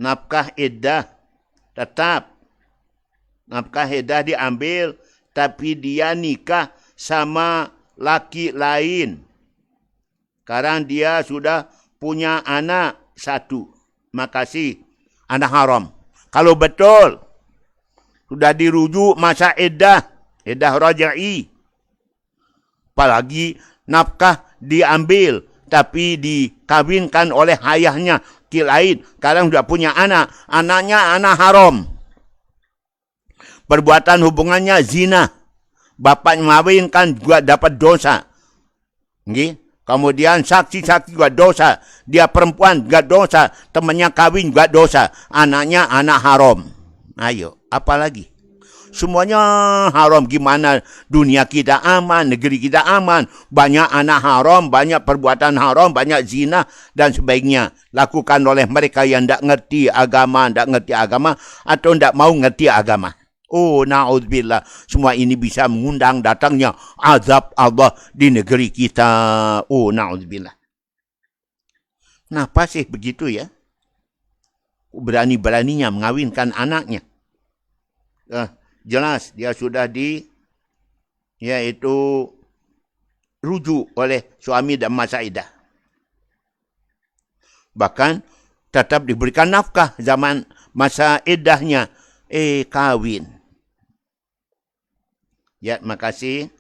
Nafkah eddah tetap. Nafkah eddah diambil, tapi dia nikah sama laki lain. Sekarang dia sudah punya anak 1. Makasih. Anak haram. Kalau betul, sudah dirujuk masa iddah raja'i. Apalagi nafkah diambil, tapi dikawinkan oleh ayahnya laki lain. Sekarang sudah punya anak. Anaknya anak haram. Perbuatan hubungannya zina. Bapaknya mengawinkan juga dapat dosa. Okay? Kemudian saksi-saksi juga dosa. Dia perempuan juga dosa. Temannya kawin juga dosa. Anaknya anak haram. Ayo, apa lagi? Semuanya haram. Gimana dunia kita aman, negeri kita aman. Banyak anak haram, banyak perbuatan haram, banyak zina dan sebagainya. Lakukan oleh mereka yang tidak ngerti agama, atau tidak mau ngerti agama. Oh, na'udzubillah. Semua ini bisa mengundang datangnya azab Allah di negeri kita. Oh, na'udzubillah. Kenapa sih begitu ya? Berani-beraninya mengawinkan anaknya. Jelas dia sudah yaitu rujuk oleh suami dan masa iddah. Bahkan tetap diberikan nafkah zaman masa iddahnya. Kawin. Ya, makasih.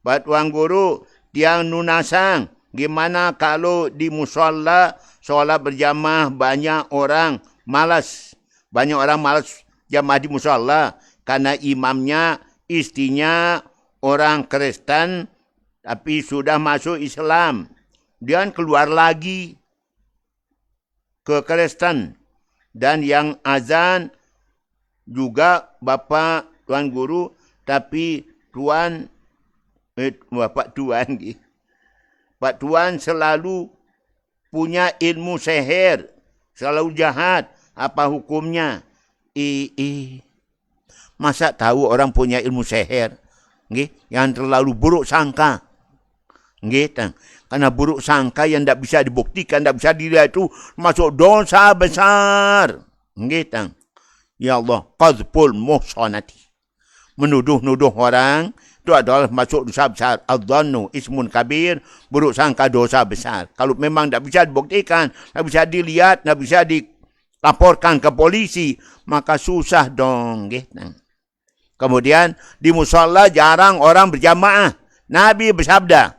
Buat Tuan Guru, tiang nunasang. Gimana kalau di musola, solat berjamaah banyak orang malas. Banyak orang malas jamaah di musola. Karena imamnya, istrinya orang Kristen tapi sudah masuk Islam. Dia keluar lagi ke Kristen. Dan yang azan juga bapa tuan guru, tapi Pak Tuan selalu punya ilmu sihir, selalu jahat. Apa hukumnya? Masa tahu orang punya ilmu sihir? Yang terlalu buruk sangka. Karena buruk sangka yang tidak bisa dibuktikan, tidak bisa dilihat itu masuk dosa besar. Ya Allah, qadhful muhsanati. Menuduh-nuduh orang itu adalah masuk dosa besar. Adh-dhannu ismun kabir, buruk sangka dosa besar. Kalau memang tidak bisa dibuktikan, tidak bisa dilihat, tidak bisa dilaporkan ke polisi, maka susah dong. Kemudian di musalla jarang orang berjamaah. Nabi bersabda,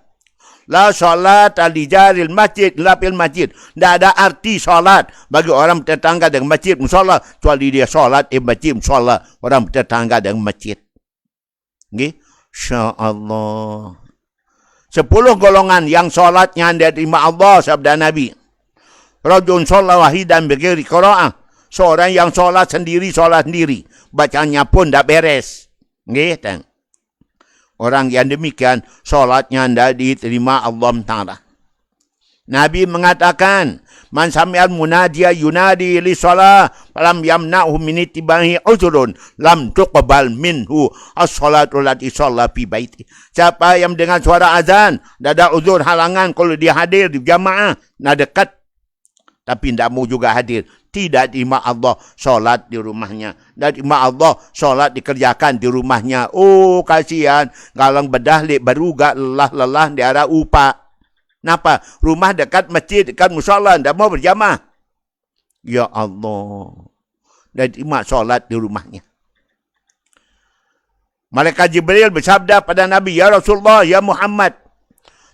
la solat al-jaril masjid la fil masjid. Tidak ada arti solat bagi orang bertetangga dengan masjid musalla, kecuali dia solat di masjid musalla orang bertetangga dengan masjid. Insya-Allah. 10 golongan yang solatnya diterima Allah, sabda Nabi. Rajul solat wahidan bighairi qiraah. Seorang yang solat sendiri, bacanya pun tak beres. Orang yang demikian, solatnya tidak diterima Allah Ta'ala. Nabi mengatakan, man sami'al munadiya yunadi li solah, falam yamna'hu min ittibahi uzrun, lam tuqbal minhu as-salatu lati sholla fi baiti. Siapa yang mendengar suara azan, tidak ada uzur halangan kalau dia hadir di jamaah, nak dekat, tapi tidak mau juga hadir, tidak terima Allah solat di rumahnya. Tidak terima Allah solat dikerjakan di rumahnya. Oh, kasihan. Galang bedahlik berugak lelah-lelah di arah upah. Kenapa? Rumah dekat masjid, dekat musala, tidak mau berjamaah. Ya Allah. Tidak terima solat di rumahnya. Malaikat Jibril bersabda pada Nabi, ya Rasulullah, ya Muhammad,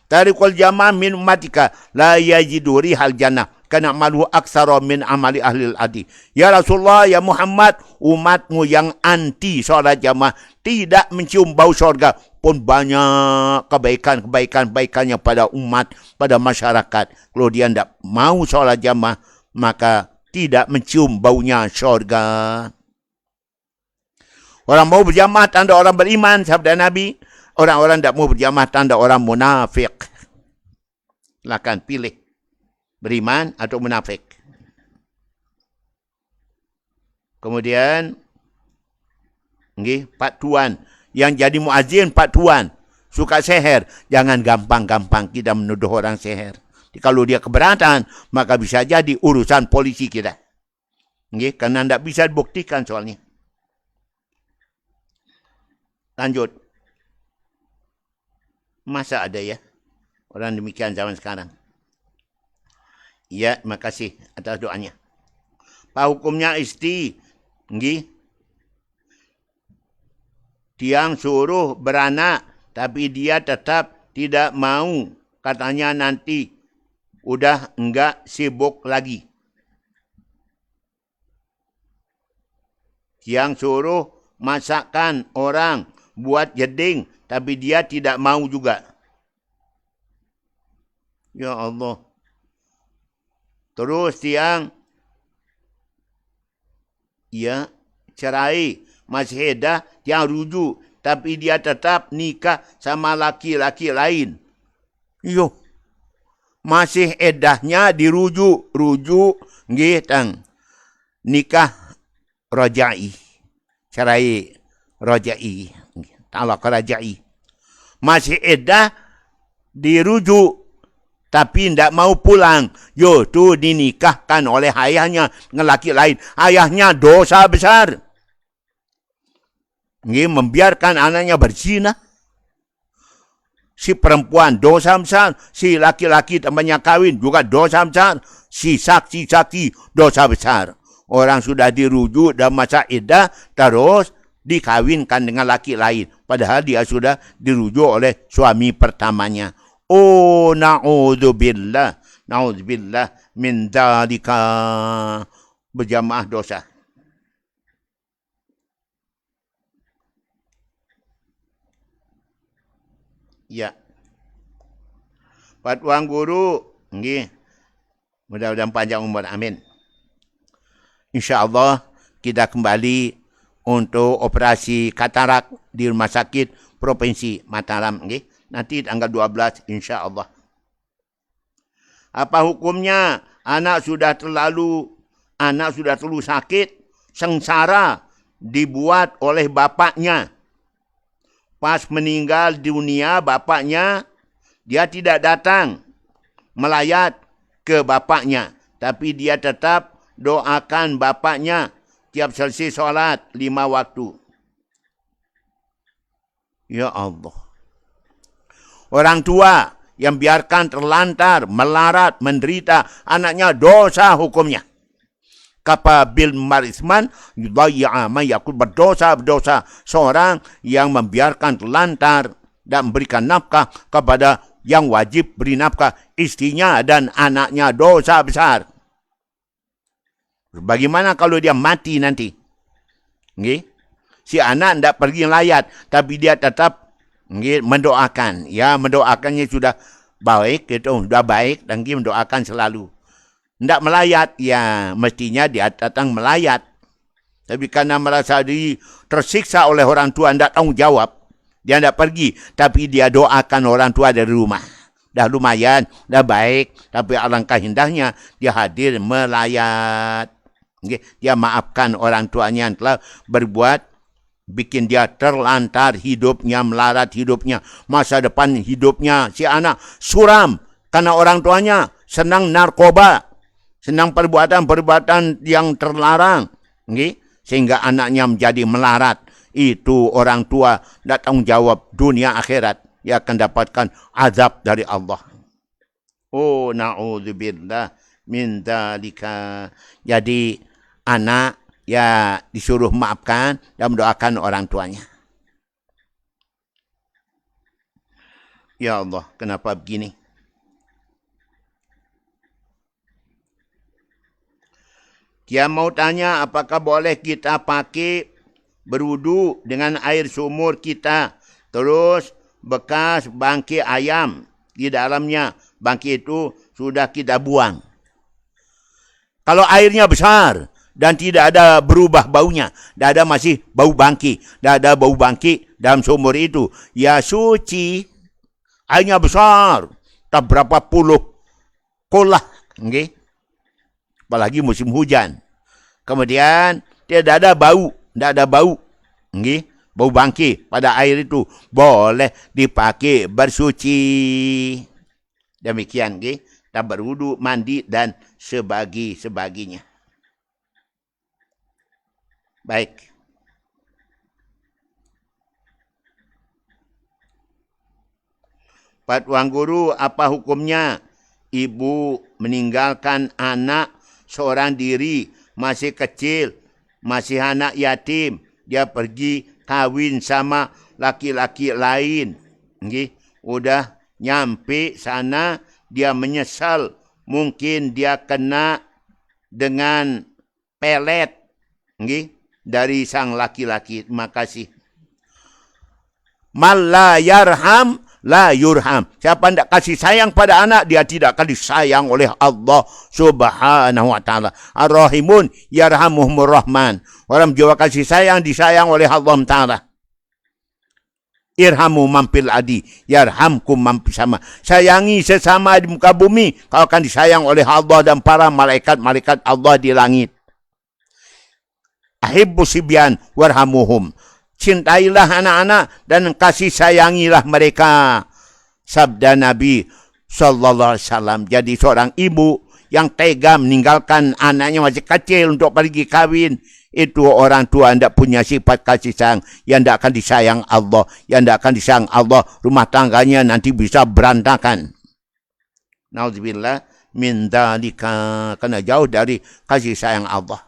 tariqul jamaah min ummatika la yajidu rihal jannah kana malu aksara min amali ahli al-adi. Ya Rasulullah, ya Muhammad, umatmu yang anti solat jamaah tidak mencium bau syurga, pun banyak kebaikannya pada umat, pada masyarakat. Kalau dia tidak mau solat jamaah, maka tidak mencium baunya syurga. Orang mau berjamaah tanda orang beriman, sabda Nabi. Orang-orang tidak mau berjamaah tanda orang munafik. Silakan pilih. Beriman atau munafik. Kemudian, Pak Tuan. Yang jadi muazzin, Pak Tuan. Suka seher. Jangan gampang-gampang kita menuduh orang seher. Kalau dia keberatan, maka bisa jadi urusan polisi kita. Karena tidak bisa dibuktikan soalnya. Lanjut. Masa ada ya orang demikian zaman sekarang? Ya, terima kasih atas doanya. Apa hukumnya istri? Tiang suruh beranak, tapi dia tetap tidak mau. Katanya nanti udah enggak sibuk lagi. Tiang suruh masakan orang buat jeding, tapi dia tidak mau juga. Ya Allah. Terus tiang, ya, cerai, masih edah, tiang rujuk, tapi dia tetap nikah sama laki-laki lain. Yo, masih edahnya dirujuk, tang nikah rajai, cerai rajai, talak rajai. Masih edah dirujuk, tapi tidak mau pulang. Yo, tu dinikahkan oleh ayahnya dengan laki lain. Ayahnya dosa besar. Membiarkan anaknya berzina. Si perempuan dosa besar. Si laki-laki temannya kawin juga dosa besar. Si saksi-saksi dosa besar. Orang sudah dirujuk dan masa iddah, terus dikawinkan dengan laki lain. Padahal dia sudah dirujuk oleh suami pertamanya. Oh, na'udzubillah min dzalika. Berjamaah dosa. Ya. Pak Tuan Guru, nggih. Mudah-mudahan panjang umur, amin. InsyaAllah kita kembali untuk operasi katarak di Rumah Sakit Provinsi Mataram. Okay? Nanti tanggal 12 insyaAllah. Apa hukumnya anak sudah terlalu sakit, sengsara dibuat oleh bapaknya. Pas meninggal dunia bapaknya, dia tidak datang melayat ke bapaknya. Tapi dia tetap doakan bapaknya tiap selesai solat 5 waktu. Ya Allah. Orang tua yang biarkan terlantar, melarat, menderita, anaknya dosa hukumnya. Kapa bil marisman yudayya ma yakul, berdosa seorang yang membiarkan terlantar dan memberikan nafkah kepada yang wajib beri nafkah, istrinya dan anaknya, dosa besar. Bagaimana kalau dia mati nanti? Okay? Si anak tidak pergi layat, tapi dia tetap mendoakan. Ya, mendoakannya sudah baik, itu sudah baik, dan dia mendoakan selalu. Tidak melayat, ya mestinya dia datang melayat. Tapi karena merasa diri tersiksa oleh orang tua, tidak tanggung jawab, dia tidak pergi. Tapi dia doakan orang tua dari rumah. Dah lumayan, dah baik, tapi alangkah indahnya dia hadir melayat. Dia maafkan orang tuanya yang telah berbuat bikin dia terlantar hidupnya, melarat hidupnya, masa depan hidupnya si anak suram karena orang tuanya senang narkoba, senang perbuatan-perbuatan yang terlarang, sehingga anaknya menjadi melarat. Itu orang tua tidak tanggung jawab dunia akhirat, dia akan dapatkan azab dari Allah. Oh, na'udzubillah min dzalika. Jadi anak ya disuruh maafkan dan mendoakan orang tuanya. Ya Allah, kenapa begini? Dia mau tanya apakah boleh kita pakai berwudu dengan air sumur kita, terus bekas bangkai ayam di dalamnya. Bangkai itu sudah kita buang. Kalau airnya besar dan tidak ada berubah baunya, tidak ada masih bau bangkai, tidak ada bau bangkai dalam sumur itu, ya suci. Airnya besar, tak berapa puluh kolah, apalagi musim hujan. Kemudian tidak ada bau, bau bangkai pada air itu, boleh dipakai bersuci. Demikian, tak berwudu, mandi dan sebaginya. Baik. Pak Tuan Guru, apa hukumnya ibu meninggalkan anak seorang diri, masih kecil, masih anak yatim, dia pergi kawin sama laki-laki lain. Udah nyampe sana, dia menyesal, mungkin dia kena dengan pelet dari sang laki-laki. Terima kasih. Man la yarham la yurham. Siapa tidak kasih sayang pada anak, dia tidak akan disayang oleh Allah Subhanahu wa taala. Ar-Rahimun yarhamuhumur Rahman. Orang jiwa kasih sayang disayang oleh Allah taala. Irhamu mampil adi, yarhamkum mampil sama. Sayangi sesama di muka bumi, kau akan disayang oleh Allah dan para malaikat-malaikat Allah di langit. Ahibbu sibyan warhamuhum. Cintailah anak-anak dan kasih sayangilah mereka. Sabda Nabi sallallahu alaihi wasallam. Jadi seorang ibu yang tega meninggalkan anaknya masih kecil untuk pergi kawin, itu orang tua tidak punya sifat kasih sayang, yang tidak akan disayang Allah, yang tidak akan disayang Allah, rumah tangganya nanti bisa berantakan. Nauzubillah min dzalika, karena jauh dari kasih sayang Allah.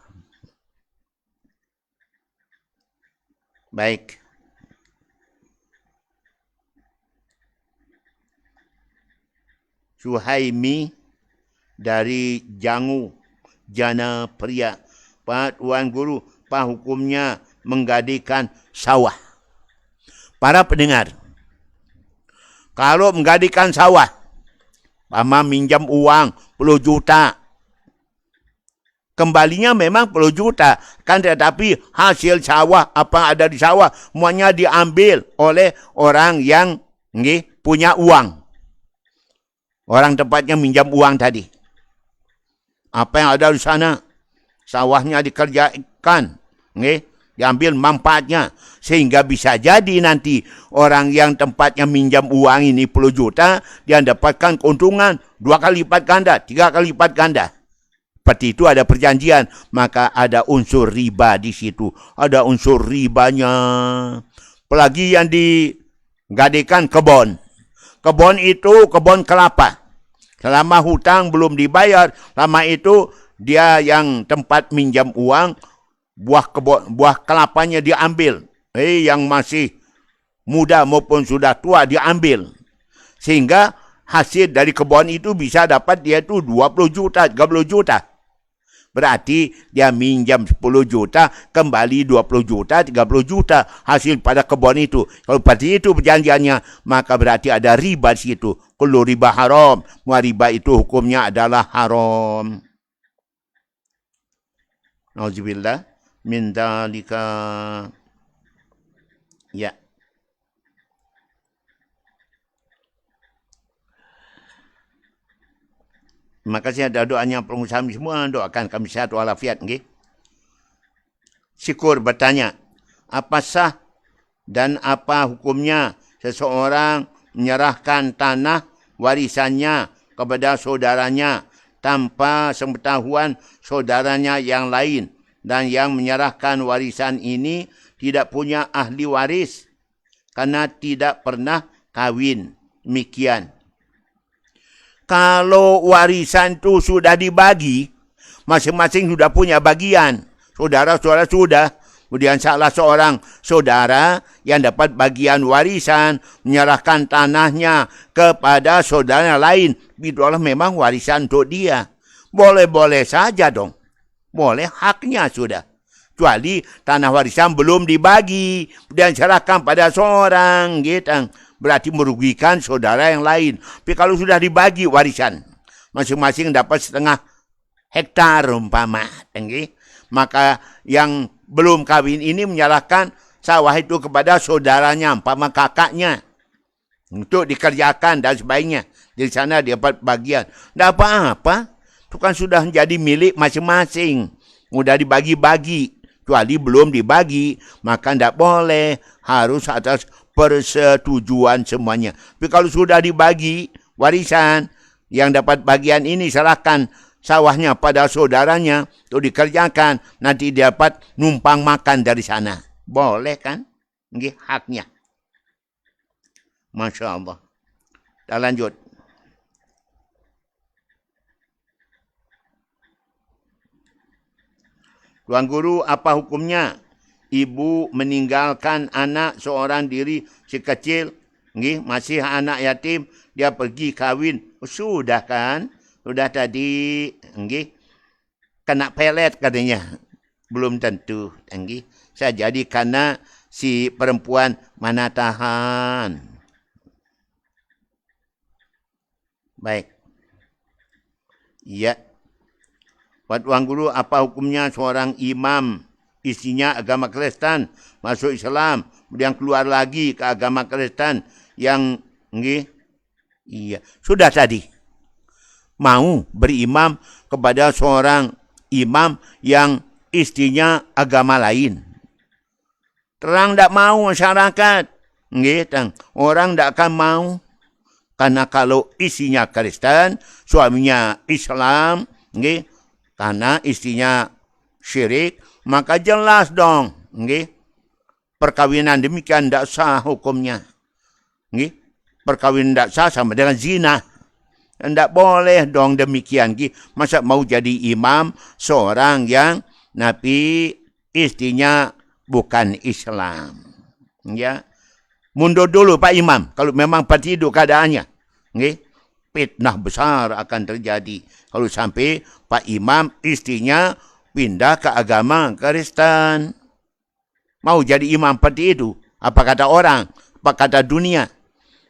Baik. Suhaimi dari Jangu, Jana Pria. Pak Tuan Guru, apa hukumnya menggadaikan sawah? Para pendengar, Kalau menggadikan sawah, Pama minjam uang 10 juta. Kembalinya memang 10 juta. Kan tetapi hasil sawah, apa ada di sawah, semuanya diambil oleh orang yang punya uang. Orang tempatnya minjam uang tadi. Apa yang ada di sana, sawahnya dikerjakan. Diambil manfaatnya. Sehingga bisa jadi nanti orang yang tempatnya minjam uang ini 10 juta, dia dapatkan keuntungan 2 kali lipat ganda, 3 kali lipat ganda. Seperti itu ada perjanjian, maka ada unsur riba di situ. Ada unsur ribanya. Apalagi yang digadekan kebun. Kebun itu kebun kelapa. Selama hutang belum dibayar, lama itu dia yang tempat minjam uang, buah kelapanya diambil. Yang masih muda maupun sudah tua diambil. Sehingga hasil dari kebun itu bisa dapat dia itu 20 juta, 30 juta. Berarti dia minjam 10 juta, kembali 20 juta, 30 juta hasil pada kebun itu. Kalau seperti itu perjanjiannya, maka berarti ada riba di situ. Kullu riba haram. Semua riba itu hukumnya adalah haram. Nauzubillah min dzalika. Ya. Terima kasih ada doanya pengusaha semua. Doakan kami sehat walafiat. Syukur bertanya, apa sah dan apa hukumnya seseorang menyerahkan tanah warisannya kepada saudaranya tanpa sepengetahuan saudaranya yang lain, dan yang menyerahkan warisan ini tidak punya ahli waris karena tidak pernah kawin. Demikian. Kalau warisan itu sudah dibagi, masing-masing sudah punya bagian. Saudara-saudara sudah. Kemudian salah seorang saudara yang dapat bagian warisan menyerahkan tanahnya kepada saudara lain. Itulah memang warisan untuk dia. Boleh-boleh saja dong. Boleh, haknya sudah. Kecuali tanah warisan belum dibagi dan serahkan pada seorang gitu. Berarti merugikan saudara yang lain. Tapi kalau sudah dibagi warisan, masing-masing dapat 0,5 hektar umpama, maka yang belum kawin ini menyerahkan sawah itu kepada saudaranya, umpama kakaknya, untuk dikerjakan dan sebagainya. Di sana dia dapat bagian. Tidak apa-apa. Itu kan sudah menjadi milik masing-masing. Sudah dibagi-bagi. Kecuali belum dibagi, maka tidak boleh. Harus atas persetujuan semuanya. Tapi kalau sudah dibagi warisan, yang dapat bagian ini serahkan sawahnya pada saudaranya untuk dikerjakan, nanti dapat numpang makan dari sana. Boleh kan? Ini haknya. Masya Allah. Kita lanjut. Tuan Guru, apa hukumnya ibu meninggalkan anak seorang diri sekecil, masih anak yatim, dia pergi kahwin? Sudah kan? Sudah tadi, kena pelet katanya. Belum tentu. Saya jadi karena si perempuan mana tahan. Baik. Ya. Tuan Guru, apa hukumnya seorang imam, isinya agama Kristen, masuk Islam, kemudian keluar lagi ke agama Kristen yang sudah tadi mau berimam kepada seorang imam yang istrinya agama lain. Terang tak mau masyarakat. Orang tak akan mau. Karena kalau isinya Kristen, suaminya Islam, karena istrinya syirik, maka jelas dong, perkawinan demikian tidak sah hukumnya. Perkawinan tidak sah sama dengan zina. Tidak boleh dong demikian. Masa mau jadi imam seorang yang nabi istrinya bukan Islam. Ya, mundur dulu Pak Imam. Kalau memang seperti itu keadaannya, fitnah besar akan terjadi. Kalau sampai Pak Imam istrinya pindah ke agama Kristen. Mau jadi imam seperti itu. Apa kata orang? Apa kata dunia?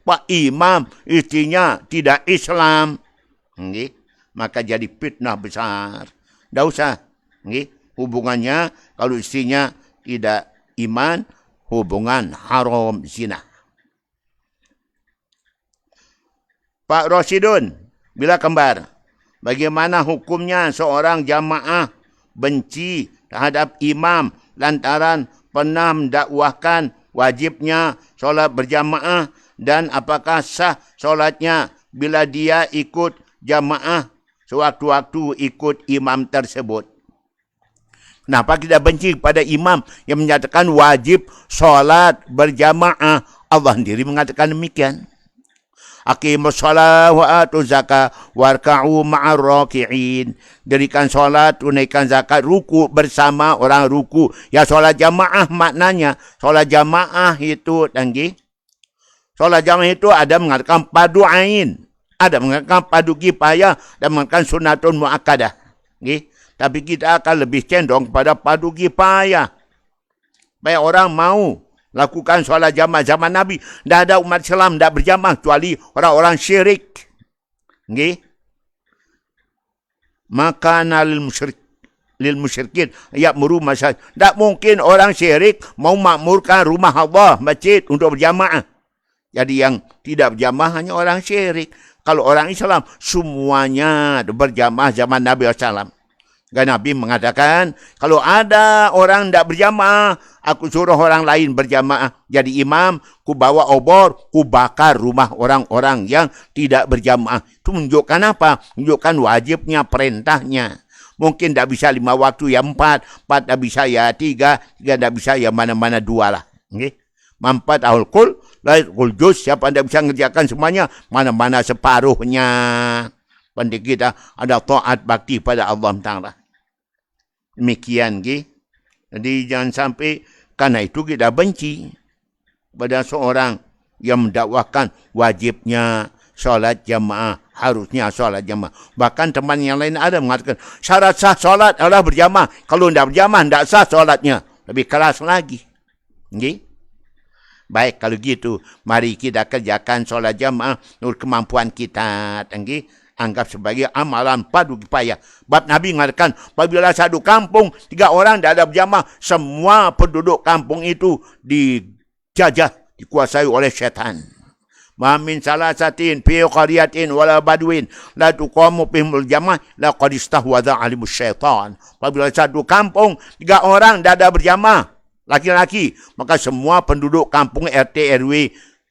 Pak Imam istrinya tidak Islam. Okay? Maka jadi fitnah besar. Tak usah. Okay? Hubungannya kalau istrinya tidak iman, hubungan haram zina. Pak Rosidun, bila kembar, bagaimana hukumnya seorang jamaah benci terhadap imam lantaran pernah mendakwahkan wajibnya solat berjamaah dan apakah sah solatnya bila dia ikut jamaah sewaktu-waktu ikut imam tersebut? Kenapa kita benci pada imam yang menyatakan wajib solat berjamaah? Allah sendiri mengatakan demikian. Aqimus shalah wa atu zakat warka'u ma'ar raki'in. Dirikan solat, tunaikan zakat, ruku bersama orang ruku. Ya solat jamaah maknanya. Solat jamaah itu, tanggi. Solat jamaah itu ada mengatakan padu ain. Ada mengatakan padu kifayah dan mengatakan sunatun mu'akkadah. Okay? Tapi kita akan lebih cenderung kepada padu kifayah. Supaya orang mau lakukan solat jamaah zaman Nabi. Tidak ada umat Islam tidak berjamaah kecuali orang-orang syirik. Okay? Maka lil musyrikin ya'muru masjid. Tak mungkin orang syirik mau makmurkan rumah Allah, masjid untuk berjamaah. Jadi yang tidak berjamaah hanya orang syirik. Kalau orang Islam semuanya berjamaah zaman Nabi SAW. Dan Nabi mengatakan, kalau ada orang tidak berjamaah, aku suruh orang lain berjamaah. Jadi imam, ku bawa obor, ku bakar rumah orang-orang yang tidak berjamaah. Itu menunjukkan apa? Menunjukkan wajibnya, perintahnya. Mungkin tidak bisa 5 waktu, ya 4 tidak bisa ya 3 tidak bisa ya mana-mana 2 lah. Okay? 4 ahul kul, kul juz, siapa tidak bisa mengerjakan semuanya, mana-mana separuhnya. Penting kita ada taat bakti pada Allah Ta'ala. Demikian, jadi jangan sampai karena itu kita benci pada seorang yang mendakwahkan wajibnya solat jamaah, harusnya solat jamaah. Bahkan teman yang lain ada mengatakan syarat sah solat adalah berjamaah. Kalau tidak berjamaah, tidak sah solatnya. Lebih keras lagi. Okay? Baik, kalau gitu, mari kita kerjakan solat jamaah menurut kemampuan kita. Okay? Anggap sebagai amalan padu kifayah. Bab Nabi mengatakan, apabila satu kampung 3 orang tidak ada berjamaah, semua penduduk kampung itu dijajah, dikuasai oleh syaitan. Ma min salasatin fi qaryatin wala badwin la tuqamu bihimul jamaah laqad istahwadha alimus syaitan. Apabila satu kampung 3 orang tidak ada berjamaah, laki-laki, maka semua penduduk kampung RT RW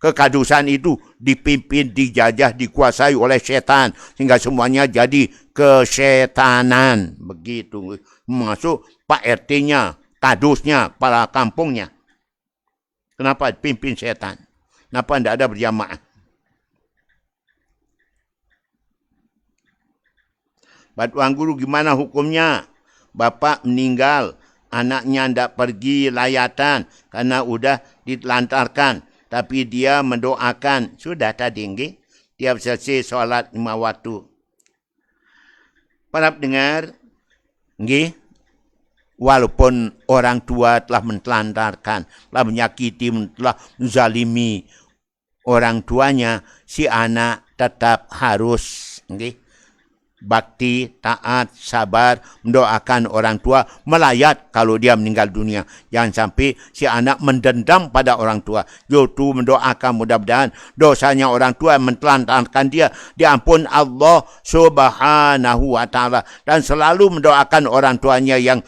kekadusan itu dipimpin, dijajah, dikuasai oleh setan. Sehingga semuanya jadi kesyetanan. Begitu. Masuk Pak RT-nya, kadusnya, kepala kampungnya. Kenapa pimpin setan? Kenapa tidak ada berjamaah? Batuan guru gimana hukumnya? Bapak meninggal, anaknya tidak pergi layatan karena udah ditelantarkan. Tapi dia mendoakan, sudah tadi, tiap selesai solat 5 waktu. Para pendengar, walaupun orang tua telah mentelantarkan, telah menyakiti, telah menzalimi orang tuanya, si anak tetap harus bakti, taat, sabar, mendoakan orang tua, melayat kalau dia meninggal dunia. Jangan sampai si anak mendendam pada orang tua. Yaitu mendoakan mudah-mudahan dosanya orang tua mentelantarkan dia diampun Allah Subhanahu wa Ta'ala. Dan selalu mendoakan orang tuanya yang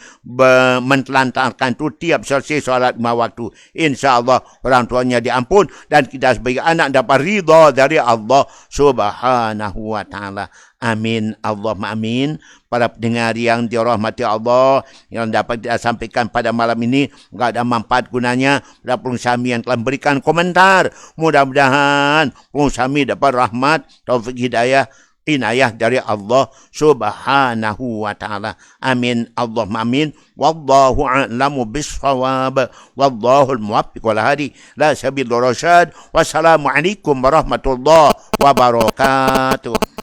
mentelantarkan itu tiap selesai solat 5 waktu. InsyaAllah orang tuanya diampun dan kita sebagai anak dapat ridha dari Allah Subhanahu wa Ta'ala. Amin. Allahumma amin. Para pendengar yang dirahmati Allah, yang dapat kita sampaikan pada malam ini, enggak ada manfaat gunanya. Pada pengusaha yang telah memberikan komentar, mudah-mudahan pengusaha dapat rahmat, taufik hidayah, inayah dari Allah Subhanahu wa Ta'ala. Amin. Allahumma amin. Wallahu a'lamu bis-shawab. Wallahul muwaffiq wal hadi la sabil rasyad. Wassalamualaikum warahmatullahi wabarakatuh.